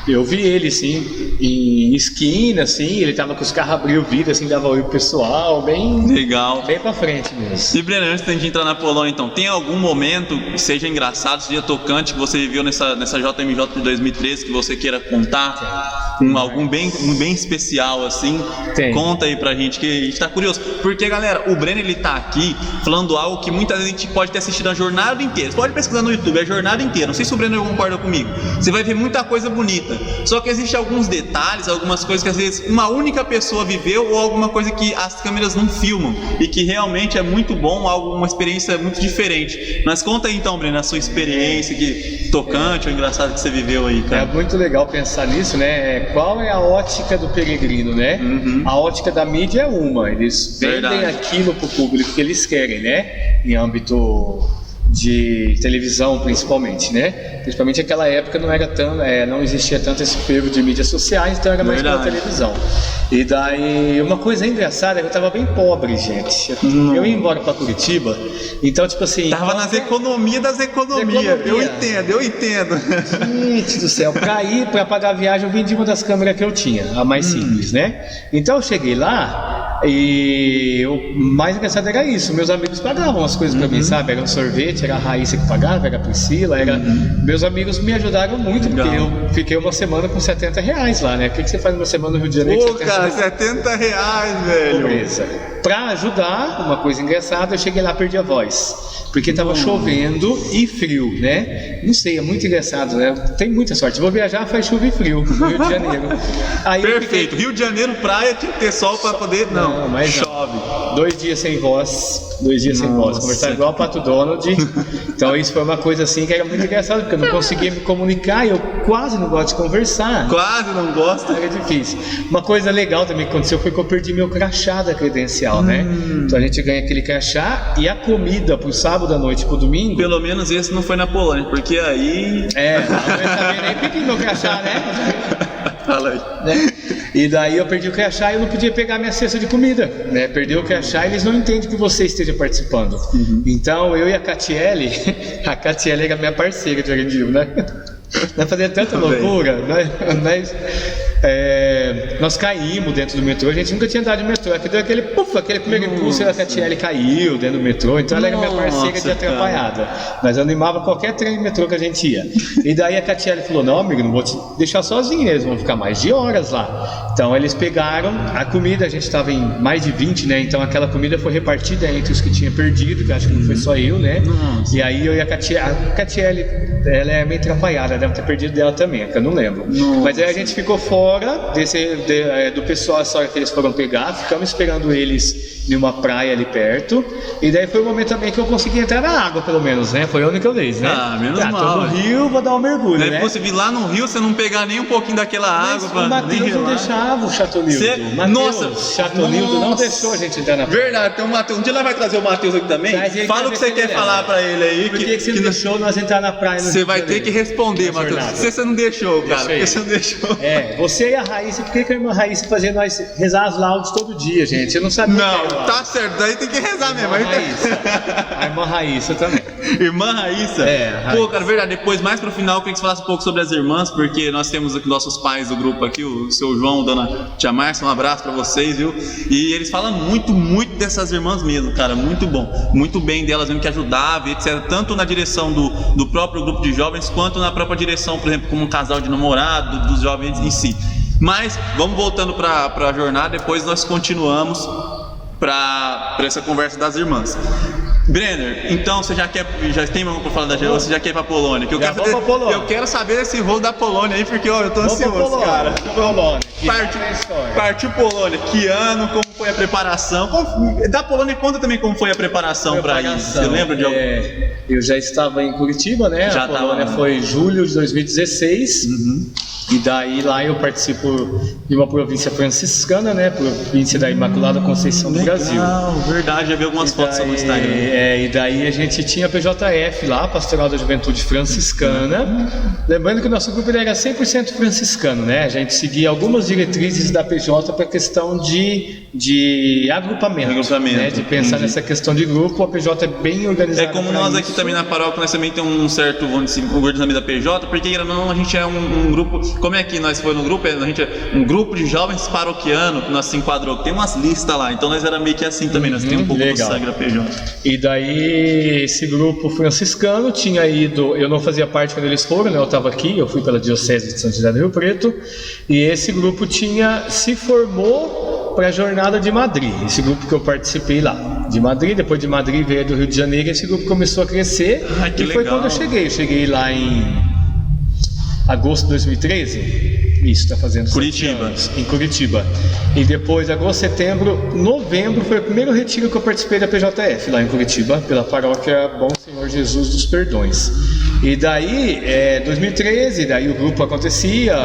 eu vi ele assim, em esquina, assim, ele tava com os carros, abriu o vidro, assim, dava oi pro pessoal, bem legal, bem pra frente mesmo. E Breno, antes da gente entrar na Polônia, então, tem algum momento que seja engraçado, seja tocante, que você viveu nessa JMJ de 2013, que você queira contar? Algum bem especial, assim? Tem. Conta aí pra gente, que a gente tá curioso. Porque, galera, o Breno, ele tá aqui falando algo que muitas vezes a gente pode ter assistido a jornada inteira. Você pode pesquisar no YouTube, a jornada inteira. Não sei se o Breno concorda comigo. Você vai ver muita coisa bonita. Só que existem alguns detalhes, algumas coisas que às vezes uma única pessoa viveu, ou alguma coisa que as câmeras não filmam, e que realmente é muito bom, uma experiência muito diferente. Mas conta aí então, Breno, a sua experiência, que tocante ou engraçado que você viveu aí, cara. É muito legal pensar nisso, né? Qual é a ótica do peregrino, né? A ótica da mídia é uma, eles vendem aquilo pro público que eles querem, né? Em âmbito de televisão, principalmente, né? Principalmente naquela época não era tão, não existia tanto esse fervo de mídias sociais, então era mais pela televisão. E daí, uma coisa engraçada é que eu tava bem pobre, gente. Eu ia embora pra Curitiba, então tipo assim... Tava nas economias das economias. Eu entendo. Gente do céu, pra pagar a viagem eu vendi uma das câmeras que eu tinha, a mais simples, né? Então eu cheguei lá e o mais engraçado era isso, meus amigos pagavam as coisas pra mim, sabe? Era um sorvete, era a Raíssa que pagava, era a Priscila, era... Meus amigos me ajudaram muito, porque eu fiquei uma semana com R$70 lá, né? O que você faz uma semana no Rio de Janeiro? Pô, cara, R$70, velho. Pobreza. Pra ajudar, uma coisa engraçada, eu cheguei lá e perdi a voz. Porque tava chovendo e frio, né? Não sei, é muito engraçado, né? Tem muita sorte. Vou viajar, faz chuva e frio no Rio de Janeiro. Aí perfeito. Rio de Janeiro, praia, tinha que ter sol pra poder... Não, mas chove. 2 dias sem voz. 2 dias sem voz. Conversar igual o Pato Donald. Então isso foi uma coisa assim que era muito engraçado, porque eu não conseguia me comunicar e eu quase não gosto de conversar. Quase não gosto. Era difícil. Uma coisa legal também que aconteceu foi que eu perdi meu crachá da credencial, né? Então a gente ganha aquele crachá e a comida pro sábado à noite, pro domingo. Pelo menos esse não foi na Polônia, porque aí... não ia saber nem pedir meu crachá, né? Fala aí. Né? E daí eu perdi o crachá e eu não podia pegar minha cesta de comida, né? Perdi o crachá e eles não entendem que você esteja participando. Então eu e a Catiele era minha parceira de Arendil, né? Nós fazia tanta loucura, nós caímos dentro do metrô, a gente nunca tinha andado de metrô, aqui deu aquele primeiro impulso e a Catiele caiu dentro do metrô, então ela era minha parceira de atrapalhada. Nós animava qualquer trem de metrô que a gente ia. E daí a Catiele falou, não amigo, não vou te deixar sozinho, eles vão ficar mais de horas lá. Então eles pegaram a comida, a gente estava em mais de 20, né? Então aquela comida foi repartida entre os que tinham perdido, que acho que não foi só eu, né? E aí eu e a Catiele, ela é meio atrapalhada, deve ter perdido dela também, que eu não lembro. Mas aí a gente ficou fora do pessoal, só que eles foram pegar, ficamos esperando eles em uma praia ali perto, e daí foi o momento também que eu consegui entrar na água, pelo menos, né? Foi a única vez, né? Menos mal. Tô no rio, vou dar um mergulho, né? Você vir lá no rio, você não pegar nem um pouquinho daquela água. Mas o Matheus não deixava o Chatonildo. Nossa, Chatonildo não deixou a gente entrar na praia. Verdade, tem o Matheus. Um dia nós vai trazer o Matheus aqui também. Fala o que você quer falar pra ele aí. Por que você não deixou nós entrar na praia? Você vai ter que responder, Matheus. Você não deixou, cara. Você não deixou. Você e a Raíssa, por que a irmã Raíssa fazia nós rezar as laudes todo dia, gente? Eu não sabia. Não, tá certo, daí tem que rezar mesmo. A irmã Raíssa também. Irmã Raíssa? Pô, cara, verdade. Depois, mais pro final, eu queria que você falasse um pouco sobre as irmãs, porque nós temos aqui nossos pais do grupo aqui, o seu João, dona Tia Márcia, um abraço pra vocês, viu? E eles falam muito dessas irmãs mesmo, cara, muito bom. Muito bem delas mesmo, que ajudava, etc. Tanto na direção do próprio grupo de jovens, quanto na própria direção, por exemplo, como um casal de namorado, dos jovens em si. Mas, vamos voltando pra jornada, depois nós continuamos pra essa conversa das irmãs. Brenner, então você já tem algo pra falar da Polônia? Você já quer ir pra Polônia? Eu quero saber desse voo da Polônia aí, porque eu tô ansioso, cara. Partiu Polônia. Que ano? Como foi a preparação? Da Polônia, conta também como foi a preparação pra ir. Você lembra de algum? Eu já estava em Curitiba, né? A Polônia foi julho de 2016. E daí lá eu participo de uma província franciscana, né? Província da Imaculada Conceição do Brasil. Verdade, já vi algumas fotos no Instagram. E daí a gente tinha a PJF lá, Pastoral da Juventude Franciscana. Lembrando que o nosso grupo era 100% franciscano, né? A gente seguia algumas diretrizes da PJ para a questão de agrupamento, né? De pensar nessa questão de grupo. A PJ é bem organizada. É como nós aqui também na paróquia, nós também temos um certo, vamos dizer, organizamento da PJ, porque não, a gente é um grupo. Como é que nós foi no grupo? A gente é um grupo de jovens paroquianos que nós se enquadrou. Tem umas listas lá, então nós era meio que assim também. Nós temos um pouco do sangue da PJ. E daí esse grupo franciscano tinha ido, eu não fazia parte quando eles foram, né? Eu estava aqui, eu fui pela Diocese de Santidade do Rio Preto, e esse grupo se formou para a Jornada de Madrid, esse grupo que eu participei lá, de Madrid. Depois de Madrid veio do Rio de Janeiro, esse grupo começou a crescer, e foi quando eu cheguei lá em agosto de 2013, isso, tá fazendo Curitiba. Em Curitiba. E depois, agosto, setembro, novembro, foi o primeiro retiro que eu participei da PJF, lá em Curitiba, pela paróquia Bom Senhor Jesus dos Perdões. E daí, 2013, daí o grupo acontecia,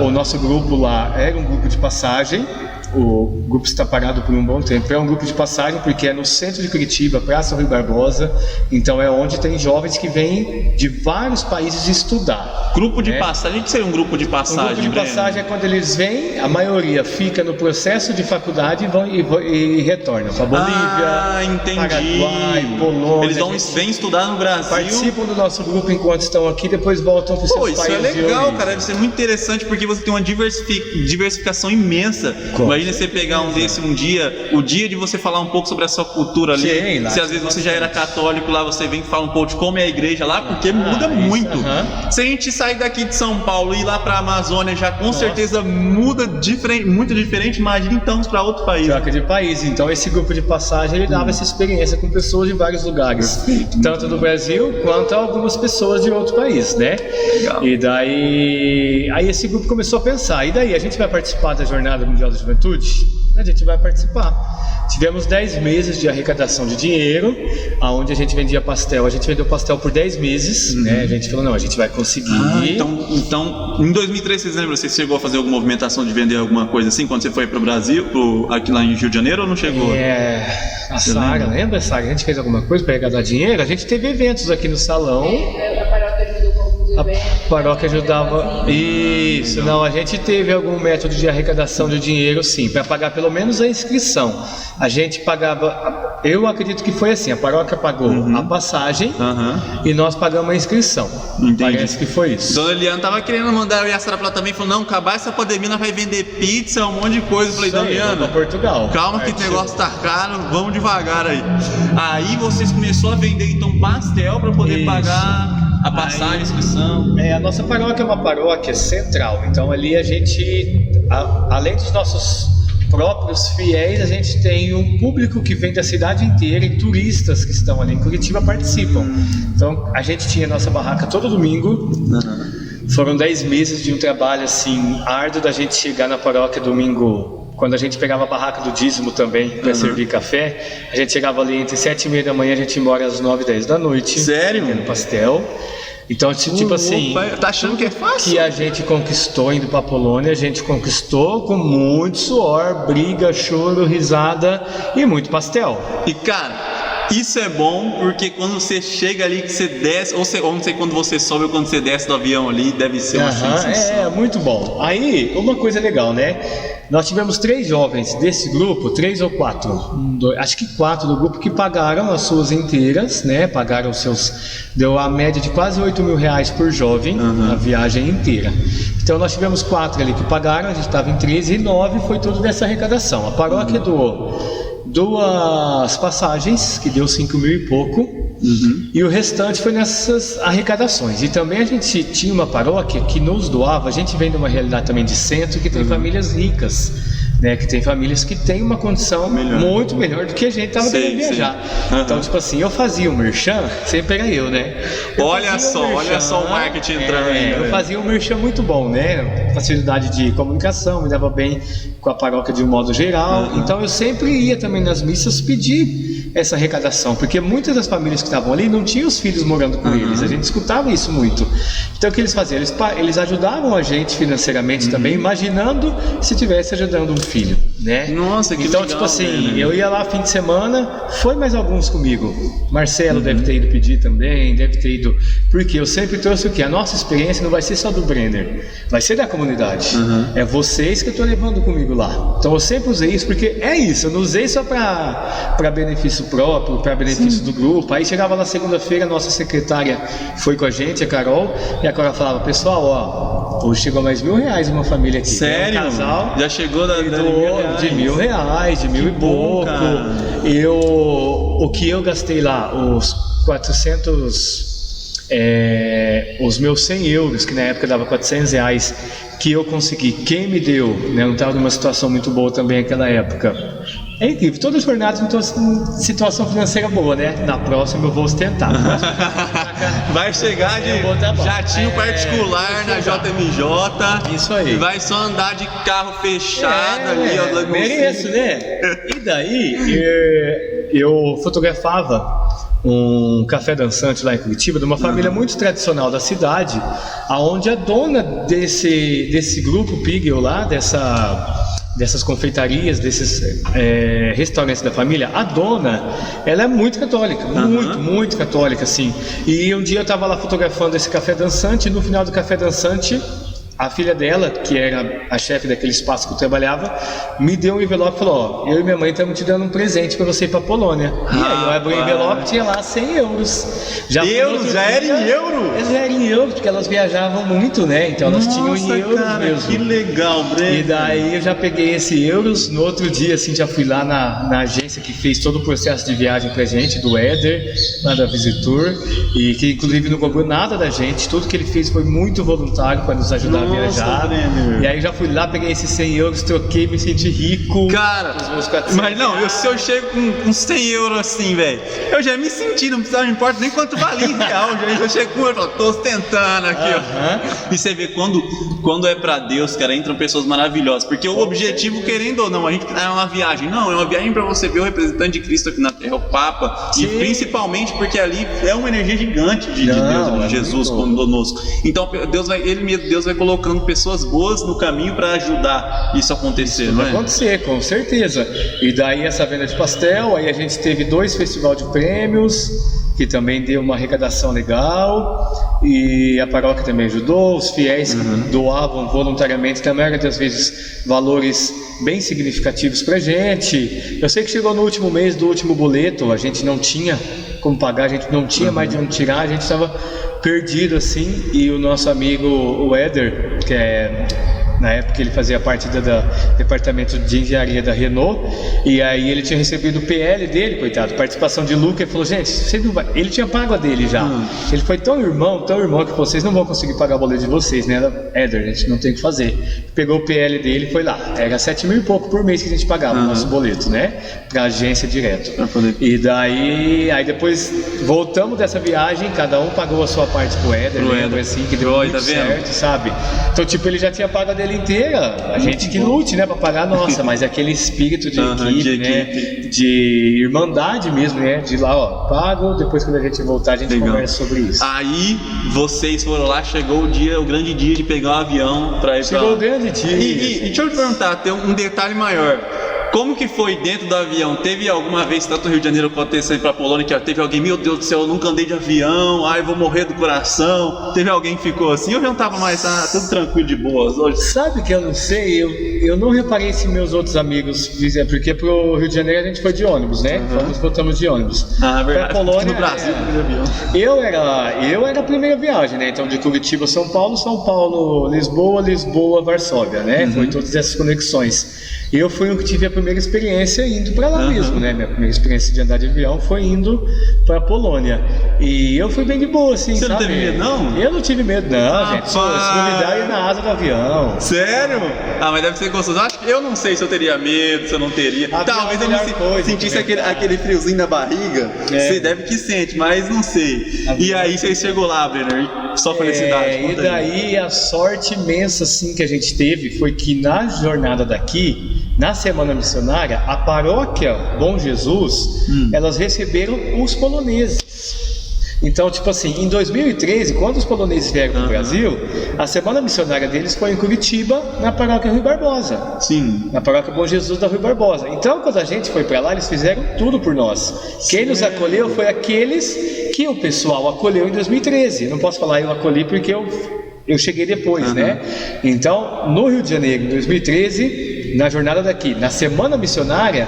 o nosso grupo lá era um grupo de passagem, o grupo está parado por um bom tempo. É um grupo de passagem porque é no centro de Curitiba, Praça Rui Barbosa. Então é onde tem jovens que vêm de vários países estudar. Grupo de passagem, o que seria um grupo de passagem? Um grupo de passagem é quando eles vêm, a maioria fica no processo de faculdade e retornam para Bolívia, Paraguai, Polônia. Eles vêm estudar no Brasil. Participam do nosso grupo enquanto estão aqui, depois voltam para os seus países. Isso é legal, cara. Deve ser muito interessante porque você tem uma diversificação imensa. Imagina você pegar um dia, o dia de você falar um pouco sobre a sua cultura ali. Sim, se às vezes você já era católico, lá você vem e fala um pouco de como é a igreja lá, porque muda muito. Se a gente sair daqui de São Paulo e ir lá pra Amazônia, já com certeza muda muito diferente. Imagina então para outro país. Troca de país. Então esse grupo de passagem ele dava essa experiência com pessoas de vários lugares, tanto do Brasil quanto algumas pessoas de outro país, né? Legal. E daí esse grupo começou a pensar, e daí a gente vai participar da Jornada Mundial da Juventude? A gente vai participar. Tivemos 10 meses de arrecadação de dinheiro, onde a gente vendia pastel. A gente vendeu pastel por 10 meses, né? A gente falou, não, a gente vai conseguir. Então, em 2003, vocês lembram, você chegou a fazer alguma movimentação de vender alguma coisa assim, quando você foi para o Brasil, aqui lá em Rio de Janeiro, ou não chegou? A Sara, lembra, Sara? A gente fez alguma coisa para arrecadar dinheiro? A gente teve eventos aqui no salão. A paróquia ajudava. Isso, não, a gente teve algum método de arrecadação de dinheiro, sim, para pagar pelo menos a inscrição. A gente pagava, eu acredito que foi assim: a paróquia pagou a passagem e nós pagamos a inscrição. Entendi. Parece que foi isso. Dona Eliana tava querendo mandar eu e a Sara pra lá também, falou: não, acabar essa pandemia, nós vai vender pizza, um monte de coisa. Eu falei: Dona Eliana, Portugal. Calma que o negócio tá caro, vamos devagar aí. Aí vocês começaram a vender então pastel para poder pagar a passagem, a inscrição. A nossa paróquia é uma paróquia central, então ali a gente, além dos nossos próprios fiéis, a gente tem um público que vem da cidade inteira e turistas que estão ali em Curitiba participam. Então a gente tinha nossa barraca todo domingo. Foram 10 meses de um trabalho assim árduo da gente chegar na paróquia domingo. Quando a gente pegava a barraca do dízimo também para servir café, a gente chegava ali entre 7h30 da manhã, a gente ia embora às 9, 10 da noite. Sério? Vendendo pastel. Então, tipo assim, tá achando que é fácil? Que a gente conquistou indo pra Polônia, a gente conquistou com muito suor, briga, choro, risada e muito pastel. E cara, isso é bom porque quando você chega ali, que você desce, ou não sei quando você sobe ou quando você desce do avião ali, deve ser uma sensação. É, muito bom. Aí, uma coisa legal, né? Nós tivemos 3 jovens desse grupo, 3 ou 4, acho que 4 do grupo, que pagaram as suas inteiras, né? Pagaram os seus, deu a média de quase R$8.000 por jovem, a viagem inteira. Então nós tivemos 4 ali que pagaram, a gente estava em 13 e 9 foi tudo dessa arrecadação. A paróquia doou 2 passagens, que deu 5.000 e pouco, e o restante foi nessas arrecadações. E também a gente tinha uma paróquia que nos doava. A gente vem de uma realidade também de centro que tem famílias ricas, né, que tem famílias que têm uma condição muito melhor do que a gente estava querendo viajar. Então, tipo assim, eu fazia o merchan, sempre era eu, né? Olha só o marketing entrando aí. Eu fazia um merchan muito bom, né? Facilidade de comunicação, me dava bem com a paróquia de um modo geral. Então eu sempre ia também nas missas pedir essa arrecadação, porque muitas das famílias que estavam ali não tinham os filhos morando com eles. A gente escutava isso muito. Então o que eles faziam? Eles ajudavam a gente financeiramente também, imaginando se estivesse ajudando um filho, né? Nossa, que então, legal, tipo assim, né? eu ia lá fim de semana, foi mais alguns comigo. Marcelo deve ter ido pedir também, deve ter ido, porque eu sempre trouxe o quê? A nossa experiência não vai ser só do Brenner, vai ser da comunidade. É vocês que eu estou levando comigo lá. Então eu sempre usei isso, porque é isso, eu não usei só para benefício próprio, para benefício do grupo. Aí chegava na segunda-feira, a nossa secretária foi com a gente, a Carol, e a Carol falava: pessoal, ó, hoje chegou mais R$1.000 uma família aqui. Sério? Um casal já chegou de R$1.000, de R$1.000 e pouco. O que eu gastei lá, os 400, os meus 100 euros, que na época dava R$400, que eu consegui, quem me deu, né, não estava numa situação muito boa também naquela época. É incrível, todas as jornadas não estão em situação financeira boa, né? Na próxima eu vou ostentar. Vai chegar de jatinho particular na JMJ. Isso aí. Vai só andar de carro fechado ali. Ó, mereço, né? E daí, eu fotografava um café dançante lá em Curitiba, de uma família muito tradicional da cidade, aonde a dona desse grupo Pigel lá, dessas confeitarias, desses restaurantes da família, a dona, ela é muito católica, muito católica, assim. E um dia eu estava lá fotografando esse café dançante, e no final do café dançante, a filha dela, que era a chefe daquele espaço que eu trabalhava, me deu um envelope e falou: ó, eu e minha mãe estamos te dando um presente para você ir para Polônia. E aí eu abri o envelope, tinha lá 100 euros. Já era em euro? Já era em euro, porque elas viajavam muito, né? Então elas tinham em euros, cara, mesmo. Que legal, Breno. E daí eu já peguei esse euros. No outro dia, assim, já fui lá na agência que fez todo o processo de viagem pra gente, do Éder, lá da Visitur, e que inclusive não cobrou nada da gente. Tudo que ele fez foi muito voluntário para nos ajudar a viajar. Brenner. E aí já fui lá, peguei esses 100 euros, troquei, me senti rico. Cara, mas não, se eu chego com 100 euros assim, velho, eu já me senti, não importa nem quanto valia em real. Eu chego com eu falo, tô ostentando aqui, ó. E você vê quando é pra Deus, cara, entram pessoas maravilhosas. Porque o objetivo, querendo ou não, a gente é uma viagem. Não, é uma viagem pra você ver o representante de Cristo aqui na Terra, o Papa. Sim. E principalmente porque ali é uma energia gigante de Deus, de Jesus conosco. Então Deus vai colocando pessoas boas no caminho para ajudar isso a acontecer, isso não vai acontecer, com certeza. E daí essa venda de pastel, aí a gente teve 2 festivais de prêmios, que também deu uma arrecadação legal, e a paróquia também ajudou, os fiéis doavam voluntariamente, na maioria das vezes, valores bem significativos pra gente. Eu sei que chegou no último mês do último boleto, a gente não tinha como pagar, a gente não tinha mais de onde tirar, a gente estava perdido assim, e o nosso amigo o Éder, que é, na época ele fazia parte do departamento de engenharia da Renault, e aí ele tinha recebido o PL dele, coitado, participação de lucro, ele falou: gente, vocês não vai... ele tinha pago a dele já, ele foi tão irmão que vocês não vão conseguir pagar o boleto de vocês, né? Éder, a gente não tem o que fazer. Pegou o PL dele e foi lá, era 7 mil e pouco por mês que a gente pagava o nosso boleto, né? Pra agência direto. E daí, aí depois voltamos dessa viagem, cada um pagou a sua parte pro Éder, assim, que deu muito certo, sabe? Então, tipo, ele já tinha pago a dele inteira, a gente que lute, né, pra pagar a nossa, mas aquele espírito de equipe, né, de irmandade mesmo, né, de lá, ó, pago, depois quando a gente voltar a gente conversa sobre isso. Aí, vocês foram lá, chegou o grande dia de pegar o avião pra ir Chegou o grande dia. E deixa eu te perguntar, tem um detalhe maior. Como que foi dentro do avião? Teve alguma vez, tanto no Rio de Janeiro quanto aí pra Polônia, que teve alguém, meu Deus do céu, eu nunca andei de avião, ai, vou morrer do coração. Teve alguém que ficou assim, ou já tava mais tudo tranquilo, de boas hoje? Sabe que eu não sei, eu não reparei se meus outros amigos fizeram, porque pro Rio de Janeiro a gente foi de ônibus, né? Voltamos de ônibus. Verdade. Pra Polônia, no Brasil, avião. Eu era a primeira viagem, né? Então de Curitiba, São Paulo, Lisboa, Varsóvia, né? Foi todas essas conexões. E eu fui o que tive a primeira experiência indo para lá mesmo, né? Minha primeira experiência de andar de avião foi indo para a Polônia. E eu fui bem de boa, assim, Você sabe? não teve medo, não? Eu não tive medo, não, gente. Se duvidar, eu ia na asa do avião. Sério? Mas deve ser gostoso. Acho que eu não sei se eu teria medo, se eu não teria. Talvez eu me sentisse aquele friozinho na barriga. Você deve que sente, mas não sei. E aí você chegou lá, Brenner, só felicidade. E daí a sorte imensa, assim, que a gente teve foi que na jornada daqui, na Semana Missionária, a paróquia Bom Jesus, elas receberam os poloneses. Então, tipo assim, em 2013, quando os poloneses vieram para o Brasil, a Semana Missionária deles foi em Curitiba, na paróquia Rui Barbosa. Sim. Na paróquia Bom Jesus da Rui Barbosa. Então, quando a gente foi para lá, eles fizeram tudo por nós. Quem nos acolheu foi aqueles que o pessoal acolheu em 2013. Não posso falar eu acolhi porque eu cheguei depois, né? Então, no Rio de Janeiro, em 2013, na jornada daqui, na Semana Missionária,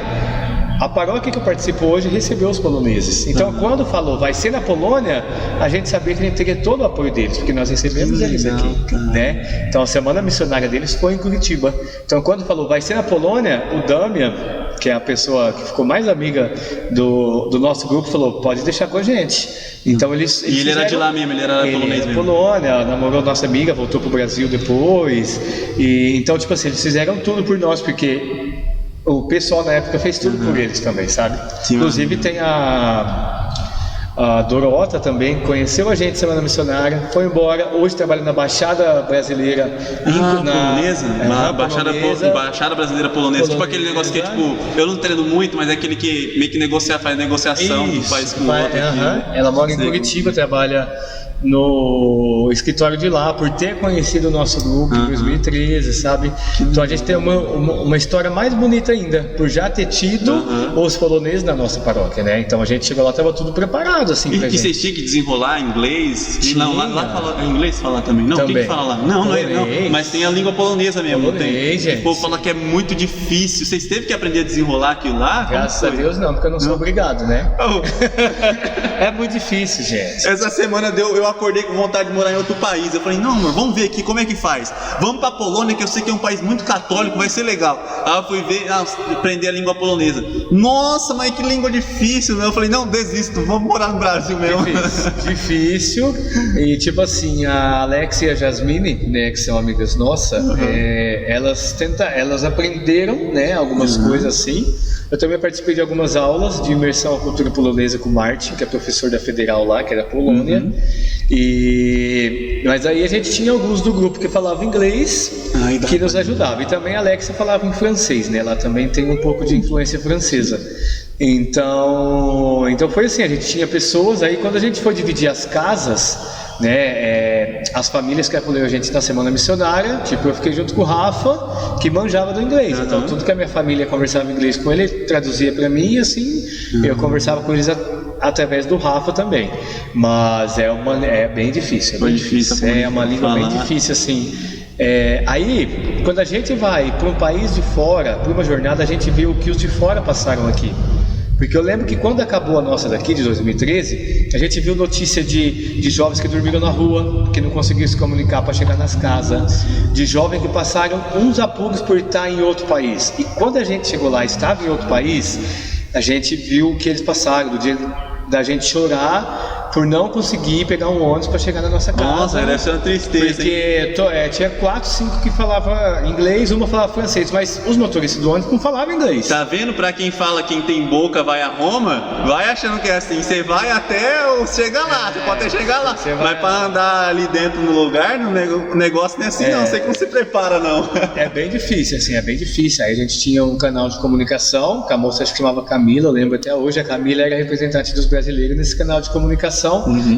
a paróquia que eu participo hoje recebeu os poloneses. Então, quando falou vai ser na Polônia, a gente sabia que a gente teria todo o apoio deles, porque nós recebemos eles aqui, né? Então, a Semana Missionária deles foi em Curitiba. Então, quando falou vai ser na Polônia, o Damian, que é a pessoa que ficou mais amiga do nosso grupo, falou, pode deixar com a gente. Então eles ele era de lá mesmo, ele era polonês mesmo. Polônia, namorou nossa amiga, voltou pro Brasil depois. E então, tipo assim, eles fizeram tudo por nós, porque o pessoal na época fez tudo por eles também, sabe? Sim, inclusive tem a A Dorota também conheceu a gente semana missionária, foi embora, hoje trabalha na Baixada Brasileira polonesa? Baixada Brasileira Polonesa. Tipo aquele negócio que é tipo, eu não treino muito, mas é aquele que meio que faz negociação do país com o outro. Ela mora em Curitiba, trabalha no escritório de lá, por ter conhecido o nosso grupo em 2013, sabe? Então a gente tem uma história mais bonita ainda, por já ter tido os poloneses na nossa paróquia, né? Então a gente chegou lá, estava tudo preparado, assim, pra gente. E vocês tinham que desenrolar inglês? Não, lá fala inglês, fala também. Não, quem que fala lá? Não, não, mas tem a língua polonesa mesmo. Gente. O povo fala que é muito difícil. Vocês teve que aprender a desenrolar aquilo lá? Graças a Deus não, porque eu não sou obrigado, né? É muito difícil, gente. Essa semana eu acordei com vontade de morar em outro país. Eu falei, não, amor, vamos ver aqui como é que faz. Vamos pra Polônia, que eu sei que é um país muito católico, vai ser legal. Aí eu fui ver, aprender a língua polonesa. Nossa, mas que língua difícil, né? Eu falei, não, desisto, vamos morar no Brasil mesmo. Difícil. E tipo assim, a Alexia e a Jasmine, né, que são amigas nossas, elas aprenderam, né, algumas coisas assim. Eu também participei de algumas aulas de imersão à cultura polonesa com o Martin, que é professor da Federal lá, que é da Polônia. Mas aí a gente tinha alguns do grupo que falavam inglês, que nos ajudavam. E também a Alexia falava em francês, né? Ela também tem um pouco de influência francesa. Então foi assim, a gente tinha pessoas. Aí quando a gente foi dividir as casas, né, as famílias que acolheram a gente na semana missionária, tipo, eu fiquei junto com o Rafa, que manjava do inglês. Então tudo que a minha família conversava em inglês com ele traduzia para mim, e assim eu conversava com eles através do Rafa também. Mas é bem difícil, é uma língua bem difícil, assim. Aí quando a gente vai para um país de fora, para uma jornada, a gente vê o que os de fora passaram aqui. Porque eu lembro que quando acabou a nossa daqui, de 2013, a gente viu notícia de jovens que dormiram na rua, que não conseguiam se comunicar para chegar nas casas, de jovens que passaram uns apuros por estar em outro país. E quando a gente chegou lá e estava em outro país, a gente viu o que eles passaram, do dia da gente chorar por não conseguir pegar um ônibus para chegar na nossa casa. Nossa, deve ser uma tristeza. Porque tinha 4, 5 que falavam inglês, uma falava francês, mas os motoristas do ônibus não falavam inglês. Tá vendo? Pra quem fala quem tem boca vai a Roma, vai achando que é assim, você vai até chegar lá, você pode até chegar lá. Mas pra andar ali dentro no lugar, o negócio não é assim não, você não se prepara não. É bem difícil, assim, é bem difícil. Aí a gente tinha um canal de comunicação, que a moça se chamava Camila, eu lembro até hoje, a Camila era representante dos brasileiros nesse canal de comunicação.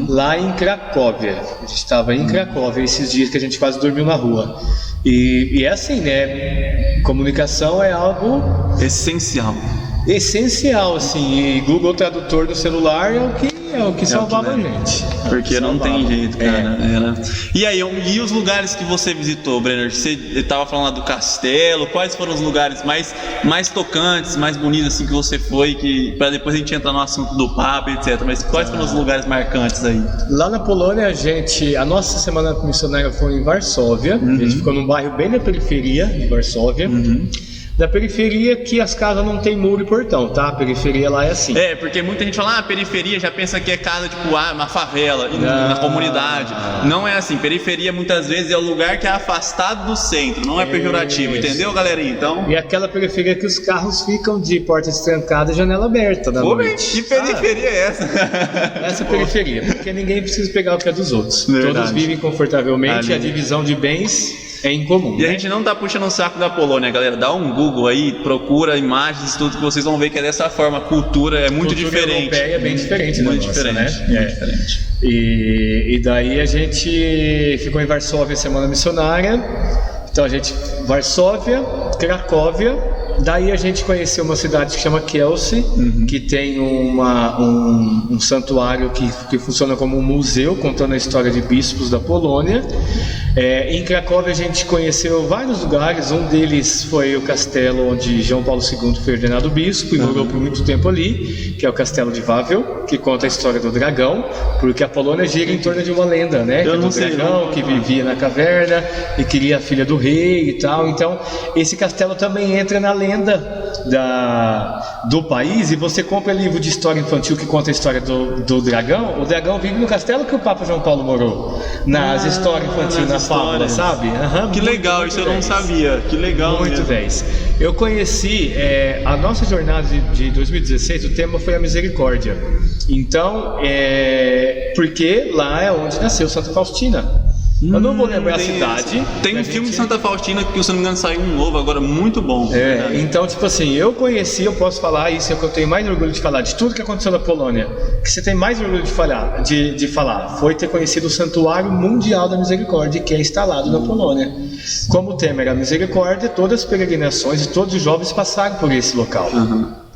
Lá em Cracóvia. A gente estava em Cracóvia esses dias que a gente quase dormiu na rua. E é assim, né? Comunicação é algo essencial, assim. E Google Tradutor do celular é o que salvava a gente. Porque não tem jeito, cara. E aí, e os lugares que você visitou, Brenner? Você estava falando lá do castelo. Quais foram os lugares mais tocantes, mais bonitos assim que você foi? Para depois a gente entrar no assunto do Papa, etc. Mas quais foram os lugares marcantes aí? Lá na Polônia, a nossa semana missionária foi em Varsóvia. A gente ficou num bairro bem na periferia de Varsóvia. Da periferia, que as casas não tem muro e portão, tá? A periferia lá é assim. Porque muita gente fala, periferia já pensa que é casa tipo uma favela, na comunidade. Não é assim, periferia muitas vezes é o lugar que é afastado do centro, não é pejorativo, entendeu, galerinha? Então... E aquela periferia que os carros ficam de portas trancadas e janela aberta na noite. Que periferia é essa? Essa periferia, porque ninguém precisa pegar o que é dos outros. Verdade. Todos vivem confortavelmente, a divisão de bens é incomum. E a gente não tá puxando o saco da Polônia, galera. Dá um Google aí, procura imagens, tudo que vocês vão ver que é dessa forma. A cultura é muito diferente. A europeia é bem diferente da nossa, diferente, né? Muito diferente. E daí a gente ficou em Varsóvia semana missionária. Então a gente, Varsóvia, Cracóvia. Daí a gente conheceu uma cidade que chama Kielce, que tem um santuário que funciona como um museu, contando a história de bispos da Polônia. Em Cracóvia a gente conheceu vários lugares, um deles foi o castelo onde João Paulo II foi ordenado bispo e morou por muito tempo ali, que é o castelo de Wawel, que conta a história do dragão, porque a Polônia gira em torno de uma lenda, né? Do dragão que vivia na caverna e queria a filha do rei e tal. Então esse castelo também entra na lenda do país, e você compra livro de história infantil que conta a história do dragão. O dragão vive no castelo que o Papa João Paulo morou, nas histórias infantis, na fábula, sabe? Que legal, muito isso 10. Eu não sabia. Que legal. Muito 10. Eu conheci a nossa jornada de 2016, o tema foi a misericórdia. Então, porque lá é onde nasceu Santa Faustina. Eu não vou lembrar a cidade. Tem um filme de Santa Faustina que, se não me engano, saiu um novo agora, muito bom. Então, tipo assim, eu posso falar, isso é o que eu tenho mais orgulho de falar, de tudo que aconteceu na Polônia, que você tem mais orgulho de falar, foi ter conhecido o Santuário Mundial da Misericórdia, que é instalado na Polônia. Como o tema era a misericórdia, todas as peregrinações e todos os jovens passaram por esse local.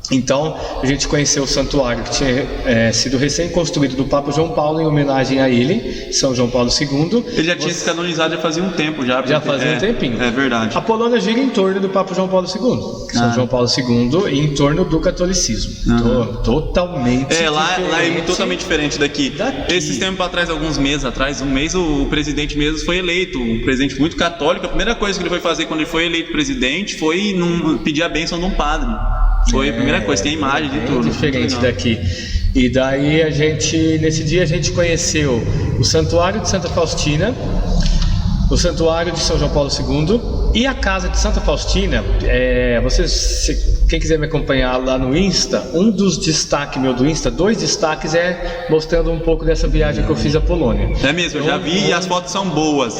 Então, a gente conheceu o santuário que tinha sido recém-construído do Papa João Paulo em homenagem a ele, São João Paulo II. Ele já tinha se canonizado já fazia um tempo. Já fazia um tempinho. É verdade. A Polônia gira em torno do Papa João Paulo II, São João Paulo II, e em torno do catolicismo. Totalmente lá diferente. é totalmente diferente daqui. Esses tempos atrás, alguns meses atrás, o presidente mesmo foi eleito, um presidente muito católico. A primeira coisa que ele foi fazer quando ele foi eleito presidente foi pedir a bênção de um padre. Foi a primeira coisa, tem imagem de tudo. Diferente daqui. E daí nesse dia a gente conheceu o Santuário de Santa Faustina, o Santuário de São João Paulo II e a Casa de Santa Faustina. Quem quiser me acompanhar lá no Insta, um dos destaques meu do Insta, 2 destaques mostrando um pouco dessa viagem que eu fiz à Polônia. É mesmo, eu já vi e as fotos são boas,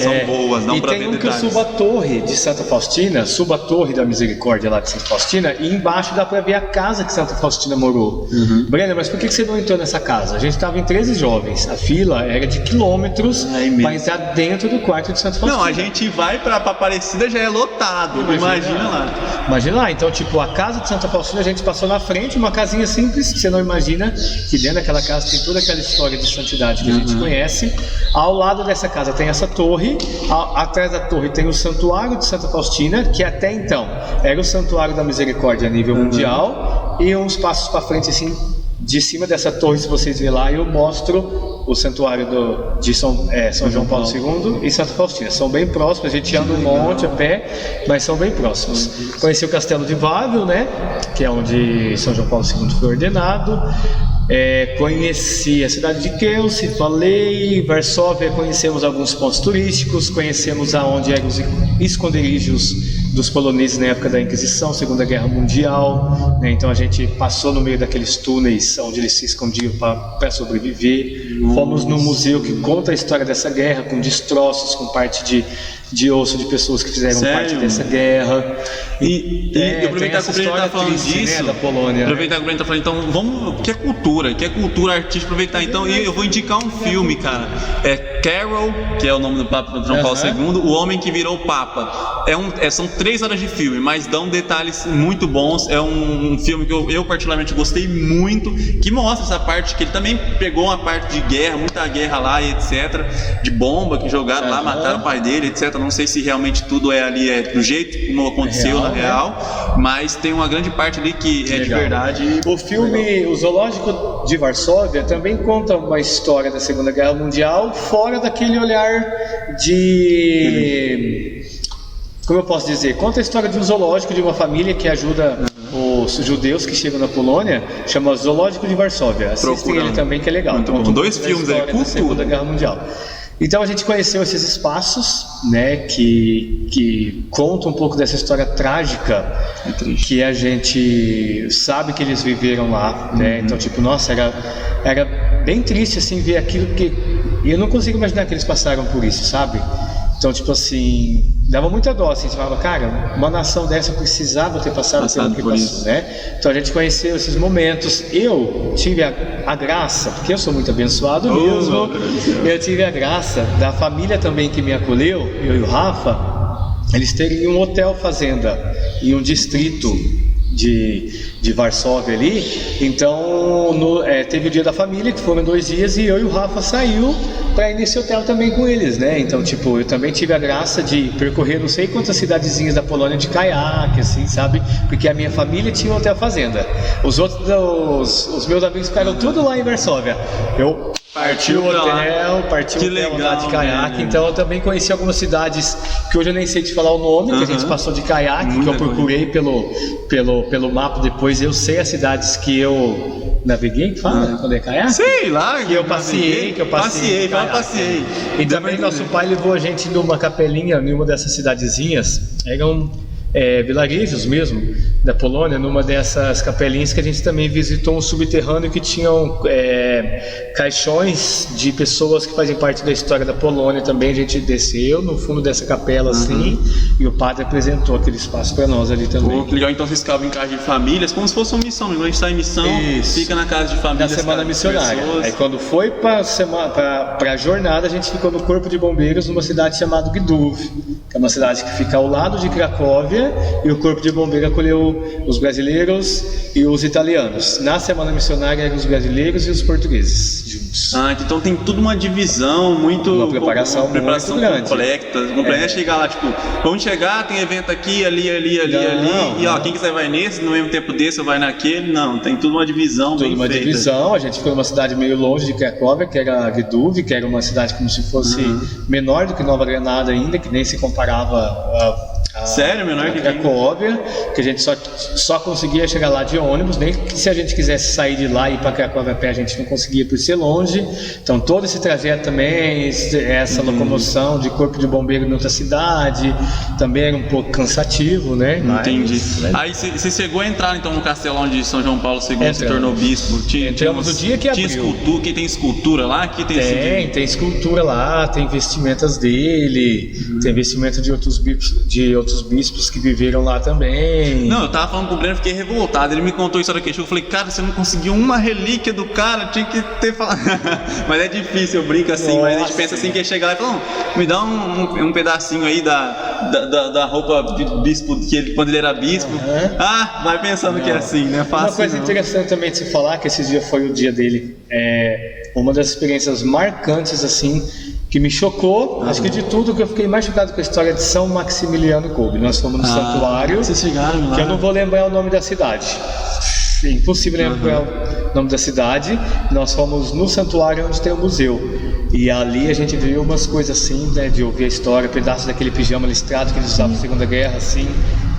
não pra ver detalhes. E tem que eu subo a torre de Santa Faustina, subo a torre da Misericórdia lá de Santa Faustina, e embaixo dá pra ver a casa que Santa Faustina morou. Brenda, mas por que você não entrou nessa casa? A gente estava em 13 jovens, a fila era de quilômetros para entrar dentro do quarto de Santa Faustina. Não, a gente vai pra Aparecida, já é lotado, imagina lá. Imagina lá, então tipo, a casa de Santa Faustina a gente passou na frente, uma casinha simples, que você não imagina que dentro daquela casa tem toda aquela história de santidade que a gente conhece. Ao lado dessa casa tem essa torre, atrás da torre tem o Santuário de Santa Faustina, que até então era o Santuário da Misericórdia a nível mundial, e uns passos para frente assim, de cima dessa torre, se vocês verem lá, eu mostro o santuário de São João Paulo II e Santa Faustina. São bem próximos, a gente anda um monte a pé, mas são bem próximos. Conheci o Castelo de Wawel, né, que é onde São João Paulo II foi ordenado. Conheci a cidade de Kielce, falei, Varsóvia, conhecemos alguns pontos turísticos, conhecemos aonde eram os esconderijos dos poloneses na época da Inquisição, Segunda Guerra Mundial, né? Então a gente passou no meio daqueles túneis onde eles se escondiam para sobreviver. Fomos no museu que conta a história dessa guerra, com destroços, com parte de osso de pessoas que fizeram parte dessa guerra. E aproveitar que o Breno tá falando disso, né, da Polônia. Aproveitar que o Breno tá falando, então vamos, que é cultura artística, aproveitar então, e eu vou indicar um filme, cara, Carol, que é o nome do Papa João Paulo II, O Homem que Virou Papa. São 3 horas de filme, mas dão detalhes muito bons. É um filme que eu particularmente gostei muito, que mostra essa parte, que ele também pegou uma parte de guerra, muita guerra lá e etc, de bomba que jogaram lá, mataram o pai dele, etc. Não sei se realmente tudo ali do jeito como aconteceu na real, mas tem uma grande parte ali que é de verdade. O filme O Zoológico de Varsóvia também conta uma história da Segunda Guerra Mundial fora daquele olhar de... Como eu posso dizer? Conta a história de um zoológico, de uma família que ajuda os judeus que chegam na Polônia, chama Zoológico de Varsóvia. Assistem ele também, que é legal. Então, 2 filmes aí, da Segunda Guerra Mundial. Então a gente conheceu esses espaços, né, que contam um pouco dessa história trágica que a gente sabe que eles viveram lá, né? Então tipo, nossa, era bem triste assim ver aquilo que eu não consigo imaginar que eles passaram por isso, sabe? Então tipo assim, dava muita dó, assim, você falava, cara, uma nação dessa precisava ter passado pelo que passou, né? Então a gente conheceu esses momentos. Eu tive a graça, porque eu sou muito abençoado mesmo, eu tive a graça da família também que me acolheu, eu e o Rafa, eles terem um hotel fazenda em um distrito de Varsóvia ali. Então teve o dia da família, que foram 2 dias, e eu e o Rafa saiu para ir nesse hotel também com eles, né? Então tipo, eu também tive a graça de percorrer não sei quantas cidadezinhas da Polônia de caiaque, assim, sabe? Porque a minha família tinha um hotel fazenda. Os outros, os meus amigos ficaram tudo lá em Varsóvia. Eu parti o hotel lá de caiaque, né? Então eu também conheci algumas cidades que hoje eu nem sei te falar o nome, que a gente passou de caiaque, que eu procurei pelo mapa depois. Eu sei as cidades que eu naveguei, fala, quando é caiaque? Sei lá, que eu passei. Passei. E também nosso pai levou a gente numa capelinha, em uma dessas cidadezinhas, eram vilarejos mesmo, da Polônia, numa dessas capelinhas que a gente também visitou um subterrâneo que tinham caixões de pessoas que fazem parte da história da Polônia também. A gente desceu no fundo dessa capela assim, e o padre apresentou aquele espaço para nós ali também. Pô, legal. Então vocês ficavam em casa de famílias, como se fosse uma missão. Quando a gente está em missão, fica na casa de famílias. Na semana missionária. Aí quando foi para a jornada, a gente ficou no Corpo de Bombeiros numa cidade chamada Gdów, que é uma cidade que fica ao lado de Cracóvia, e o Corpo de Bombeiros acolheu os brasileiros e os italianos. Na semana missionária eram os brasileiros e os portugueses juntos. Então tem tudo uma divisão uma preparação muito grande. Completa. Chegar lá, tipo, vamos chegar, tem evento aqui, ali, e ó, quem quiser vai nesse, no mesmo tempo desse vai naquele. Não, tem tudo uma divisão bem feita. Divisão. A gente ficou numa cidade meio longe de Cracóvia, que era Gdów, que era uma cidade como se fosse menor do que Nova Granada ainda, que nem se comparava a Sério, menor que Cracóvia, que a gente só conseguia chegar lá de ônibus, nem que se a gente quisesse sair de lá e ir para Cracóvia a pé, a gente não conseguia por ser longe. Então todo esse trajeto também, essa locomoção de corpo de bombeiro em outra cidade, também era um pouco cansativo, né? Entendi. Aí você chegou a entrar então no castelo onde São João Paulo II se tornou bispo. Entramos no dia que abriu. Tem escultura lá? Tem escultura lá, tem vestimentas dele, tem vestimenta de outros bispos que viveram lá também. Não, eu tava falando com o Breno, fiquei revoltado. Ele me contou a história que eu falei, cara, você não conseguiu uma relíquia do cara, tinha que ter falado. Mas é difícil, eu brinco assim. Nossa. Mas a gente pensa assim que ia chegar lá e falar, me dá um pedacinho aí da roupa de bispo que ele, quando ele era bispo. Vai pensando que é assim, né? Fácil. Uma coisa interessante também de se falar, que esse dia foi o dia dele. Uma das experiências marcantes assim que me chocou, acho que de tudo que eu fiquei mais chocado com a história de São Maximiliano Kolbe. Nós fomos no santuário, vocês chegaram lá, que eu não vou lembrar o nome da cidade. É impossível lembrar o nome da cidade. Nós fomos no santuário onde tem o museu. E ali a gente viu umas coisas assim, né, de ouvir a história, pedaços daquele pijama listrado que eles usavam na Segunda Guerra, assim.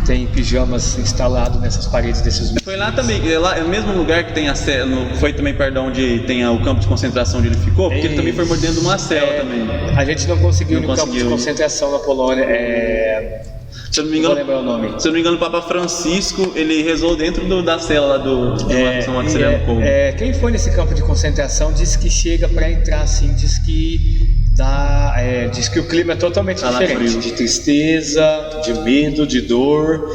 Tem pijamas instalados nessas paredes desses museus. Foi lá também, lá, é o mesmo lugar que tem foi também, onde tem o campo de concentração onde ele ficou, porque ele também foi mordendo uma cela também. A gente não conseguiu ir no campo de concentração na Polônia. Se eu não me engano, vou lembrar o nome. Se eu não me engano, o Papa Francisco, ele rezou dentro da cela lá do São Maximiliano Kolbe. Quem foi nesse campo de concentração disse que chega para entrar assim, diz que o clima é totalmente diferente, de tristeza, de medo, de dor.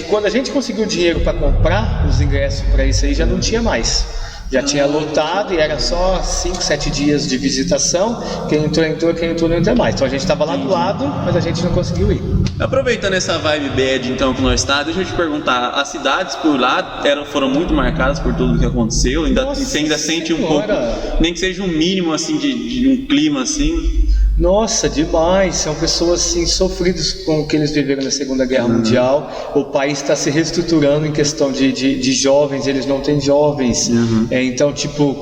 Quando a gente conseguiu dinheiro para comprar os ingressos para isso aí, já não tinha mais. Já tinha lotado e era só 5, 7 dias de visitação. Quem entrou, quem entrou não entrou mais. Então a gente estava lá do lado, mas a gente não conseguiu ir. Aproveitando essa vibe bad então que nós está, deixa eu te perguntar, as cidades por lá foram muito marcadas por tudo que aconteceu? Você ainda sente um pouco, nem que seja um mínimo assim de um clima assim? Nossa, demais. São pessoas assim sofridas com o que eles viveram na Segunda Guerra Mundial. O país está se reestruturando em questão de jovens, eles não têm jovens. Então, tipo,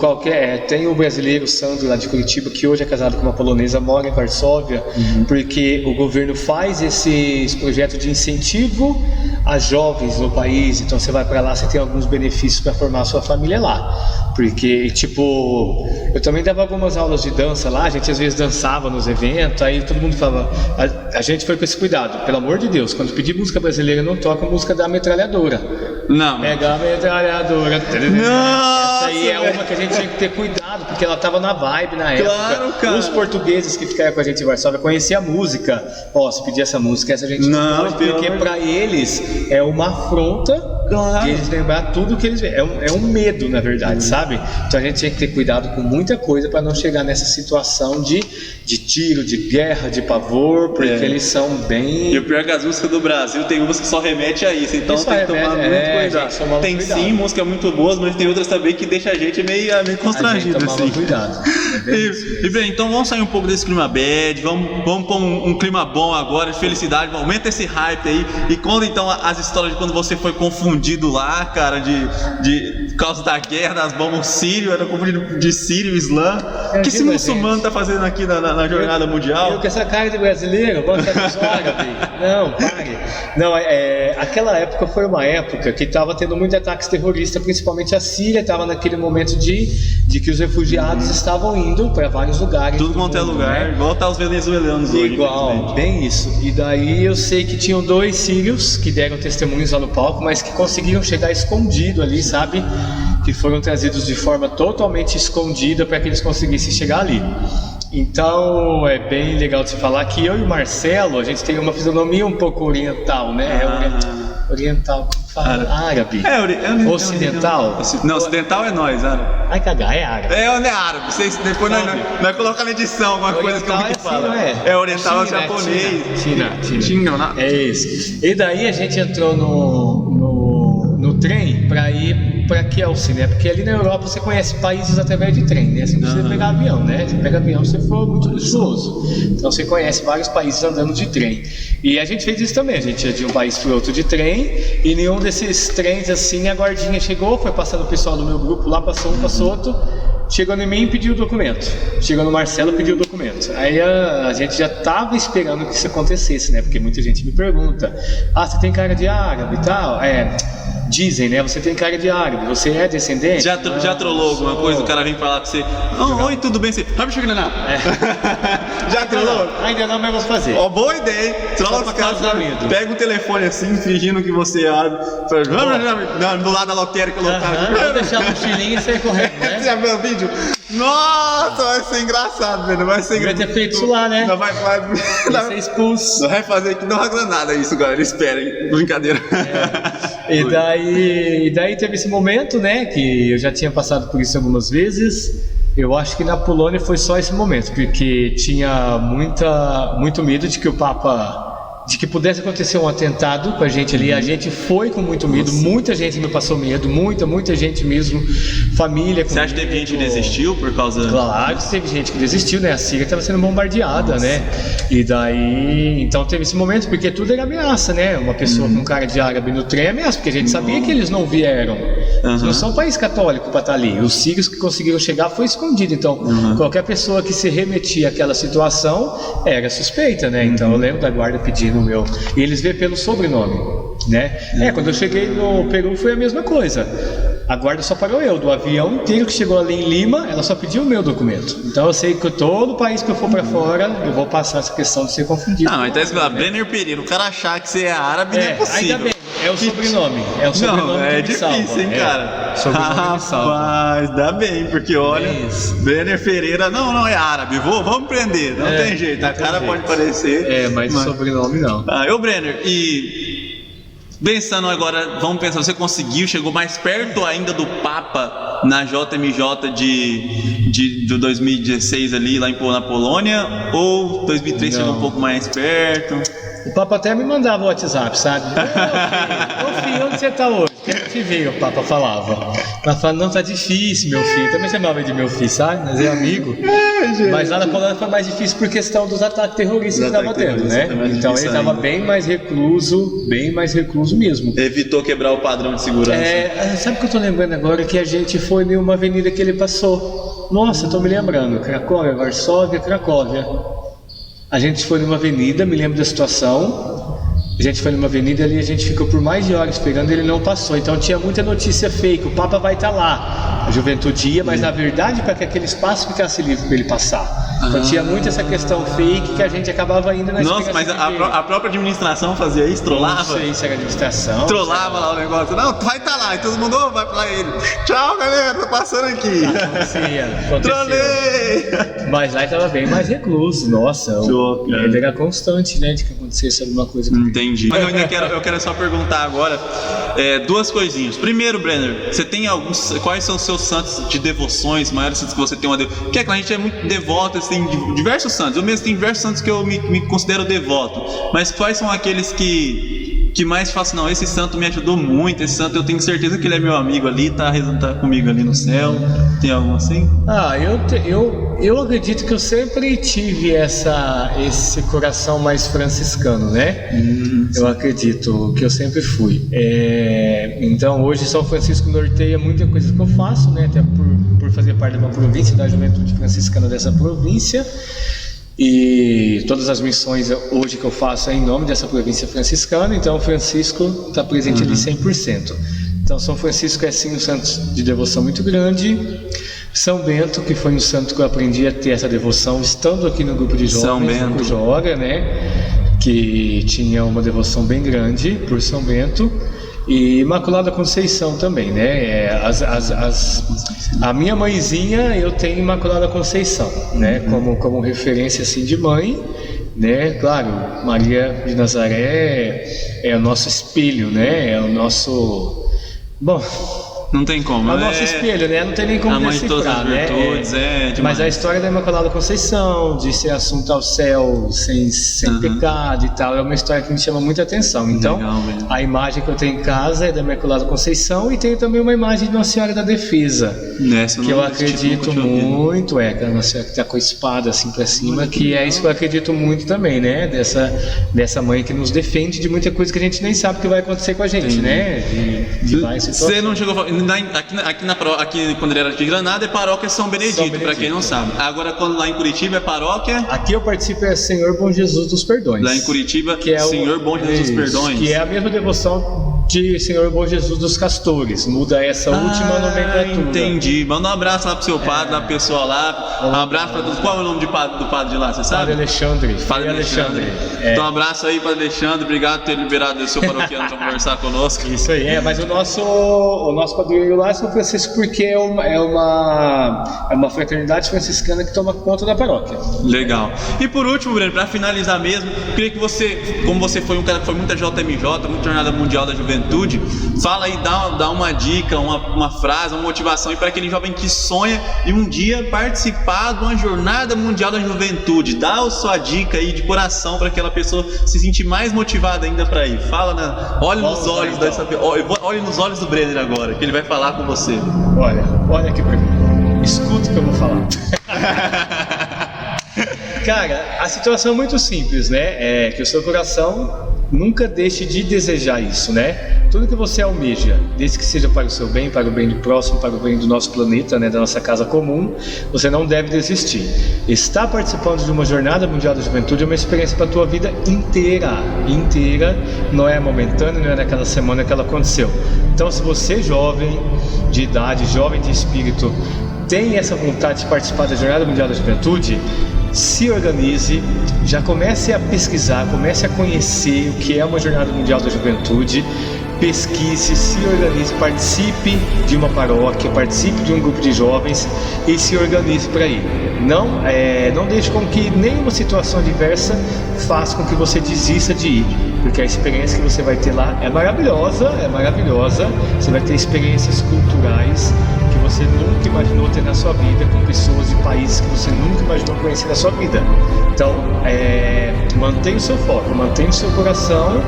tem o brasileiro Sandro lá de Curitiba, que hoje é casado com uma polonesa, mora em Varsóvia, porque o governo faz esse projeto de incentivo a jovens no país. Então você vai para lá, você tem alguns benefícios para formar a sua família lá. Porque, tipo, eu também dava algumas aulas de dança lá, a gente às vezes dançava nos eventos, aí todo mundo falava, a gente foi com esse cuidado, pelo amor de Deus, quando pedir música brasileira não toca música da metralhadora. Não. Pega a metralhadora. Nossa, essa aí é uma que a gente tinha que ter cuidado, porque ela tava na vibe na época. Claro, cara. Os portugueses que ficaram com a gente em Varsóvia conheciam a música. Se pedir essa música, essa a gente não pode, porque pra eles é uma afronta. Claro. De eles lembrar tudo que eles veem. É um medo, na verdade, sabe? Então a gente tinha que ter cuidado com muita coisa para não chegar nessa situação de tiro, de guerra, de pavor, porque eles são bem... E o pior é que as músicas do Brasil tem umas que só remete a isso, então tem que tomar muito cuidado. Tem sim músicas muito boas, mas tem outras também que deixam a gente meio constrangido. Assim. Cuidado. E bem, então vamos sair um pouco desse clima bad, vamos pôr um clima bom agora, de felicidade, aumenta esse hype aí e conta então as histórias de quando você foi confundido lá, cara, por causa da guerra, das bombas sírio, era confundido de sírio e islã. O que esse muçulmano tá fazendo aqui na jornada mundial? Eu com essa cara de brasileiro, vamos fazer isso árabe. Não, pare. Não, aquela época foi uma época que estava tendo muitos ataques terroristas, principalmente a Síria estava naquele momento de que os refugiados estavam indo para vários lugares. Tudo quanto é lugar, né? Igual tá os venezuelanos hoje. Igual, bem isso. E daí eu sei que tinham 2 sírios que deram testemunhos lá no palco, mas que conseguiram chegar escondido ali, sabe? Que foram trazidos de forma totalmente escondida para que eles conseguissem chegar ali. Então é bem legal de se falar que eu e o Marcelo, a gente tem uma fisionomia um pouco oriental, né? Oriental, como fala? Árabe. Ocidental? Não, ocidental é nós, árabe. Ai, cagar, é árabe. Não é árabe. Vocês, depois nós colocamos na edição alguma coisa que eu falo. É oriental, China, é japonês. China. É isso. E daí a gente entrou no trem para ir para Kielce, né? Porque ali na Europa você conhece países através de trem, né? Você não precisa pegar avião, né? Você pega avião se for muito luxuoso. Então você conhece vários países andando de trem. E a gente fez isso também. A gente ia de um país para outro de trem e nenhum desses trens assim, a guardinha chegou, foi passando o pessoal do meu grupo lá, passou um, passou outro. Chegou em mim e pediu o documento. Chegou no Marcelo e pediu o documento. Aí a gente já estava esperando que isso acontecesse, né? Porque muita gente me pergunta: você tem cara de árabe e tal? Dizem, né? Você tem cara de árabe, você é descendente? Já trollou alguma coisa? O cara vem falar com você: oi, tudo bem? Você... Já trollou? Ainda não, mas vamos fazer. Boa ideia, hein? Trolla os caras, pega um telefone assim, fingindo que você é árabe. Do lado da lotérica lotada. Vou deixar a mochilinha e sair correndo, né? Você já viu o vídeo? Nossa, vai ser engraçado, velho. Vai ter feito isso lá, né? Vai ser expulso. Não vai fazer aqui, não vai granada isso, galera. Esperem, brincadeira. E daí teve esse momento, né? Que eu já tinha passado por isso algumas vezes. Eu acho que na Polônia foi só esse momento, porque tinha muito medo de que o Papa... de que pudesse acontecer um atentado com a gente ali. A gente foi com muito medo. Muita gente me passou medo. Muita gente mesmo. Família. Você acha que teve gente que desistiu por causa... Claro que teve gente que desistiu, né? A Síria estava sendo bombardeada, né? E daí... Então teve esse momento, porque tudo era ameaça, né? Uma pessoa com cara de árabe no trem é ameaça, porque a gente sabia que eles não vieram. Eles não são um país católico para estar ali. Os sírios que conseguiram chegar foi escondido. Então, qualquer pessoa que se remetia àquela situação era suspeita, né? Então eu lembro da guarda pedindo o meu. E eles vê pelo sobrenome, né? Quando eu cheguei no Peru foi a mesma coisa. A guarda só parou eu, do avião inteiro que chegou ali em Lima, ela só pediu o meu documento. Então eu sei que todo país que eu for pra fora, eu vou passar essa questão de ser confundido. Não, então é Brenner Pereira, o cara achar que você é árabe não é possível. Ainda bem, é o sobrenome. É o sobrenome não, que me salva. Difícil, hein, cara? Rapaz, dá bem, porque olha, Brenner Pereira, não é árabe, vamos prender, não tem jeito, a cara pode parecer. Mas o sobrenome não. Eu, Brenner, pensando agora, vamos pensar, você chegou mais perto ainda do Papa na JMJ de 2016 ali, lá na Polônia, ou 2003 chegou um pouco mais perto? O Papa até me mandava o WhatsApp, sabe? Ô filho, onde você tá hoje? Quero te ver, o Papa falava. Ela falava, não, tá difícil, meu filho. Também chamava ele de meu filho, sabe? Mas é amigo. Mas lá na Polônia foi mais difícil por questão dos ataques terroristas que estava tendo, né? Então ele estava bem mais recluso mesmo. Evitou quebrar o padrão de segurança. Sabe o que eu tô lembrando agora? Que a gente foi em uma avenida que ele passou. Nossa, eu tô me lembrando. Cracóvia, Varsóvia, Cracóvia. A gente foi numa avenida, me lembro da situação. A gente foi numa avenida ali, a gente ficou por mais de horas esperando, ele não passou. Então tinha muita notícia fake, o Papa vai estar lá. A juventude ia, mas na verdade para que aquele espaço ficasse livre para ele passar. Então tinha muito essa questão fake que a gente acabava indo na Nossa, mas a própria administração fazia isso? Trollava? Não sei se era administração. Trollava lá o negócio. Não, vai estar lá. E todo mundo vai pra ele. Tchau, galera, tô passando aqui. Acontecia. Trolei! Mas lá estava bem mais recluso. Nossa, ele era constante, né, de que acontecesse alguma coisa. Entendi. Mas eu quero só perguntar agora duas coisinhas. Primeiro, Brenner, você tem quais são os seus santos de devoções, maiores santos que você tem uma devoção? Porque a gente é muito devoto, assim, de diversos santos. Eu mesmo tenho diversos santos que eu me considero devoto. Mas quais são aqueles que mais faço? Não, esse santo me ajudou muito, esse santo eu tenho certeza que ele é meu amigo ali, tá comigo ali no céu. Tem algum assim? Eu acredito que eu sempre tive esse coração mais franciscano, né? Eu acredito que eu sempre fui. Então hoje São Francisco norteia muita coisa que eu faço, né? Até por fazer parte de uma província, da juventude franciscana dessa província. E todas as missões hoje que eu faço é em nome dessa província franciscana, então Francisco está presente ali 100%. Então São Francisco é sim um santo de devoção muito grande. São Bento, que foi um santo que eu aprendi a ter essa devoção estando aqui no grupo de jovens, no Cuja Hora, né? Que tinha uma devoção bem grande por São Bento. E Imaculada Conceição também, né? A minha mãezinha, eu tenho Imaculada Conceição, né? Como referência assim de mãe, né? Claro, Maria de Nazaré é o nosso espelho, né? É o nosso... Bom... Não tem como, é o nosso espelho, né? Não tem nem como decifrar, todas as virtudes, né? Mas a história da Imaculada Conceição, de ser assunto ao céu sem pecado e tal, é uma história que me chama muita atenção. Então, a imagem que eu tenho em casa é da Imaculada Conceição e tenho também uma imagem de Nossa Senhora da Defesa, que eu acredito muito, que é a Nossa Senhora que está com a espada assim para cima, que é isso que eu acredito muito também, né? Dessa mãe que nos defende de muita coisa que a gente nem sabe que vai acontecer com a gente, né? De várias situações. Você não chegou a falar... Aqui quando ele era de Granada é paróquia São Benedito, para quem não sabe. Agora quando lá em Curitiba é paróquia... Aqui eu participo é Senhor Bom Jesus dos Perdões. Lá em Curitiba, que é Senhor Bom Jesus dos Perdões. Que é a mesma devoção de Senhor Bom Jesus dos Castores. Muda essa última nomenclatura. Entendi. Manda um abraço lá pro seu padre, lá pro pessoal lá. Um abraço para todos. Qual é o nome do padre de lá, você sabe? Padre Alexandre. Padre Alexandre. Então um abraço aí, Padre Alexandre. Obrigado por ter liberado o seu paroquiano para conversar conosco. Isso aí, mas o nosso padroeiro lá é São Francisco, porque é uma fraternidade franciscana que toma conta da paróquia. Legal. E por último, Breno, para finalizar mesmo, eu queria que você, como você foi um cara que foi muita JMJ, muita Jornada Mundial da Juventude, fala aí, dá uma dica, uma frase, uma motivação para aquele jovem que sonha em um dia participar de uma Jornada Mundial da Juventude. Dá a sua dica aí de coração para aquela pessoa se sentir mais motivada ainda para ir. Fala, olhe nos olhos olhe nos olhos do Brenner agora, que ele vai falar com você. Olha aqui pra mim. Escuta o que eu vou falar. Cara, a situação é muito simples, né? Que o seu coração nunca deixe de desejar isso, né? Tudo que você almeja, desde que seja para o seu bem, para o bem do próximo, para o bem do nosso planeta, né, da nossa casa comum, você não deve desistir. Estar participando de uma Jornada Mundial da Juventude é uma experiência para a tua vida inteira, não é momentânea, não é naquela semana que ela aconteceu. Então, se você jovem de idade, jovem de espírito, tem essa vontade de participar da Jornada Mundial da Juventude, se organize, já comece a pesquisar, comece a conhecer o que é uma Jornada Mundial da Juventude, pesquise, se organize, participe de uma paróquia, participe de um grupo de jovens e se organize para ir. Não deixe com que nenhuma situação adversa faça com que você desista de ir, porque a experiência que você vai ter lá é maravilhosa, você vai ter experiências culturais que você nunca imaginou ter na sua vida, com pessoas de países que você nunca imaginou conhecer na sua vida. Então, mantenha o seu foco, mantenha o seu coração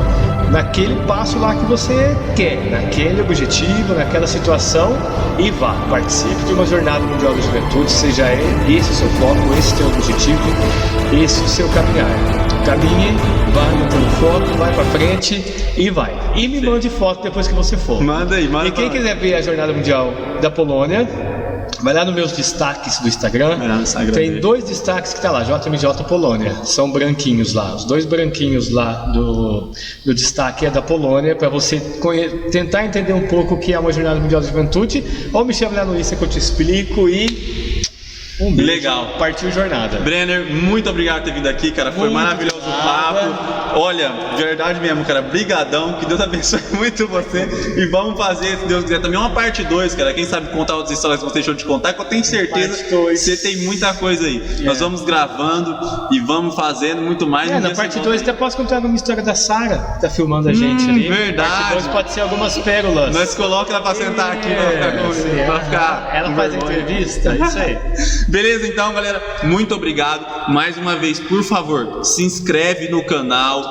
naquele passo lá que você quer, naquele objetivo, naquela situação, e vá, participe de uma Jornada Mundial da Juventude, seja esse o seu foco, esse o seu objetivo, esse o seu caminhar. Caminhe, vai mantendo foco, vai pra frente e vai. E me mande foto depois que você for. Manda aí. E quem quiser ver a Jornada Mundial da Polônia, vai lá nos meus destaques do Instagram, tem 2 destaques que tá lá, JMJ Polônia, são branquinhos lá, os 2 branquinhos lá do destaque é da Polônia, para você tentar entender um pouco o que é uma Jornada Mundial da Juventude, ou me chama lá no Insta que eu te explico e... Legal. Partiu jornada. Brenner, muito obrigado por ter vindo aqui, cara. Foi maravilhoso o papo. Olha, verdade mesmo, cara. Brigadão. Que Deus abençoe muito você. E vamos fazer, se Deus quiser, também uma parte 2, cara. Quem sabe contar outras histórias que você deixou de contar, que eu tenho certeza que você tem muita coisa aí. Nós vamos gravando e vamos fazendo muito mais. Na parte 2 até posso contar uma história da Sara, que tá filmando a gente ali. Verdade. Parte 2 pode ser algumas pérolas. Nós colocamos ela pra sentar aqui, pra ficar. Ela faz entrevista, isso aí. Beleza, então, galera, muito obrigado. Mais uma vez, por favor, se inscreve no canal,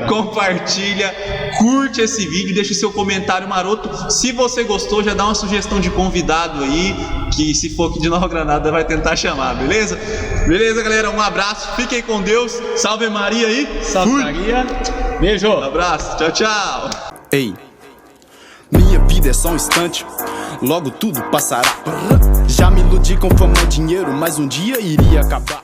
compartilha, curte esse vídeo, deixa o seu comentário maroto. Se você gostou, já dá uma sugestão de convidado aí, que se for aqui de Nova Granada vai tentar chamar, beleza? Beleza, galera, um abraço, fiquem com Deus, salve Maria aí. Salve Maria, beijo. Um abraço, tchau, tchau. Ei, minha vida é só um instante. logo tudo passará. Já me iludi com fama e dinheiro, mas um dia iria acabar.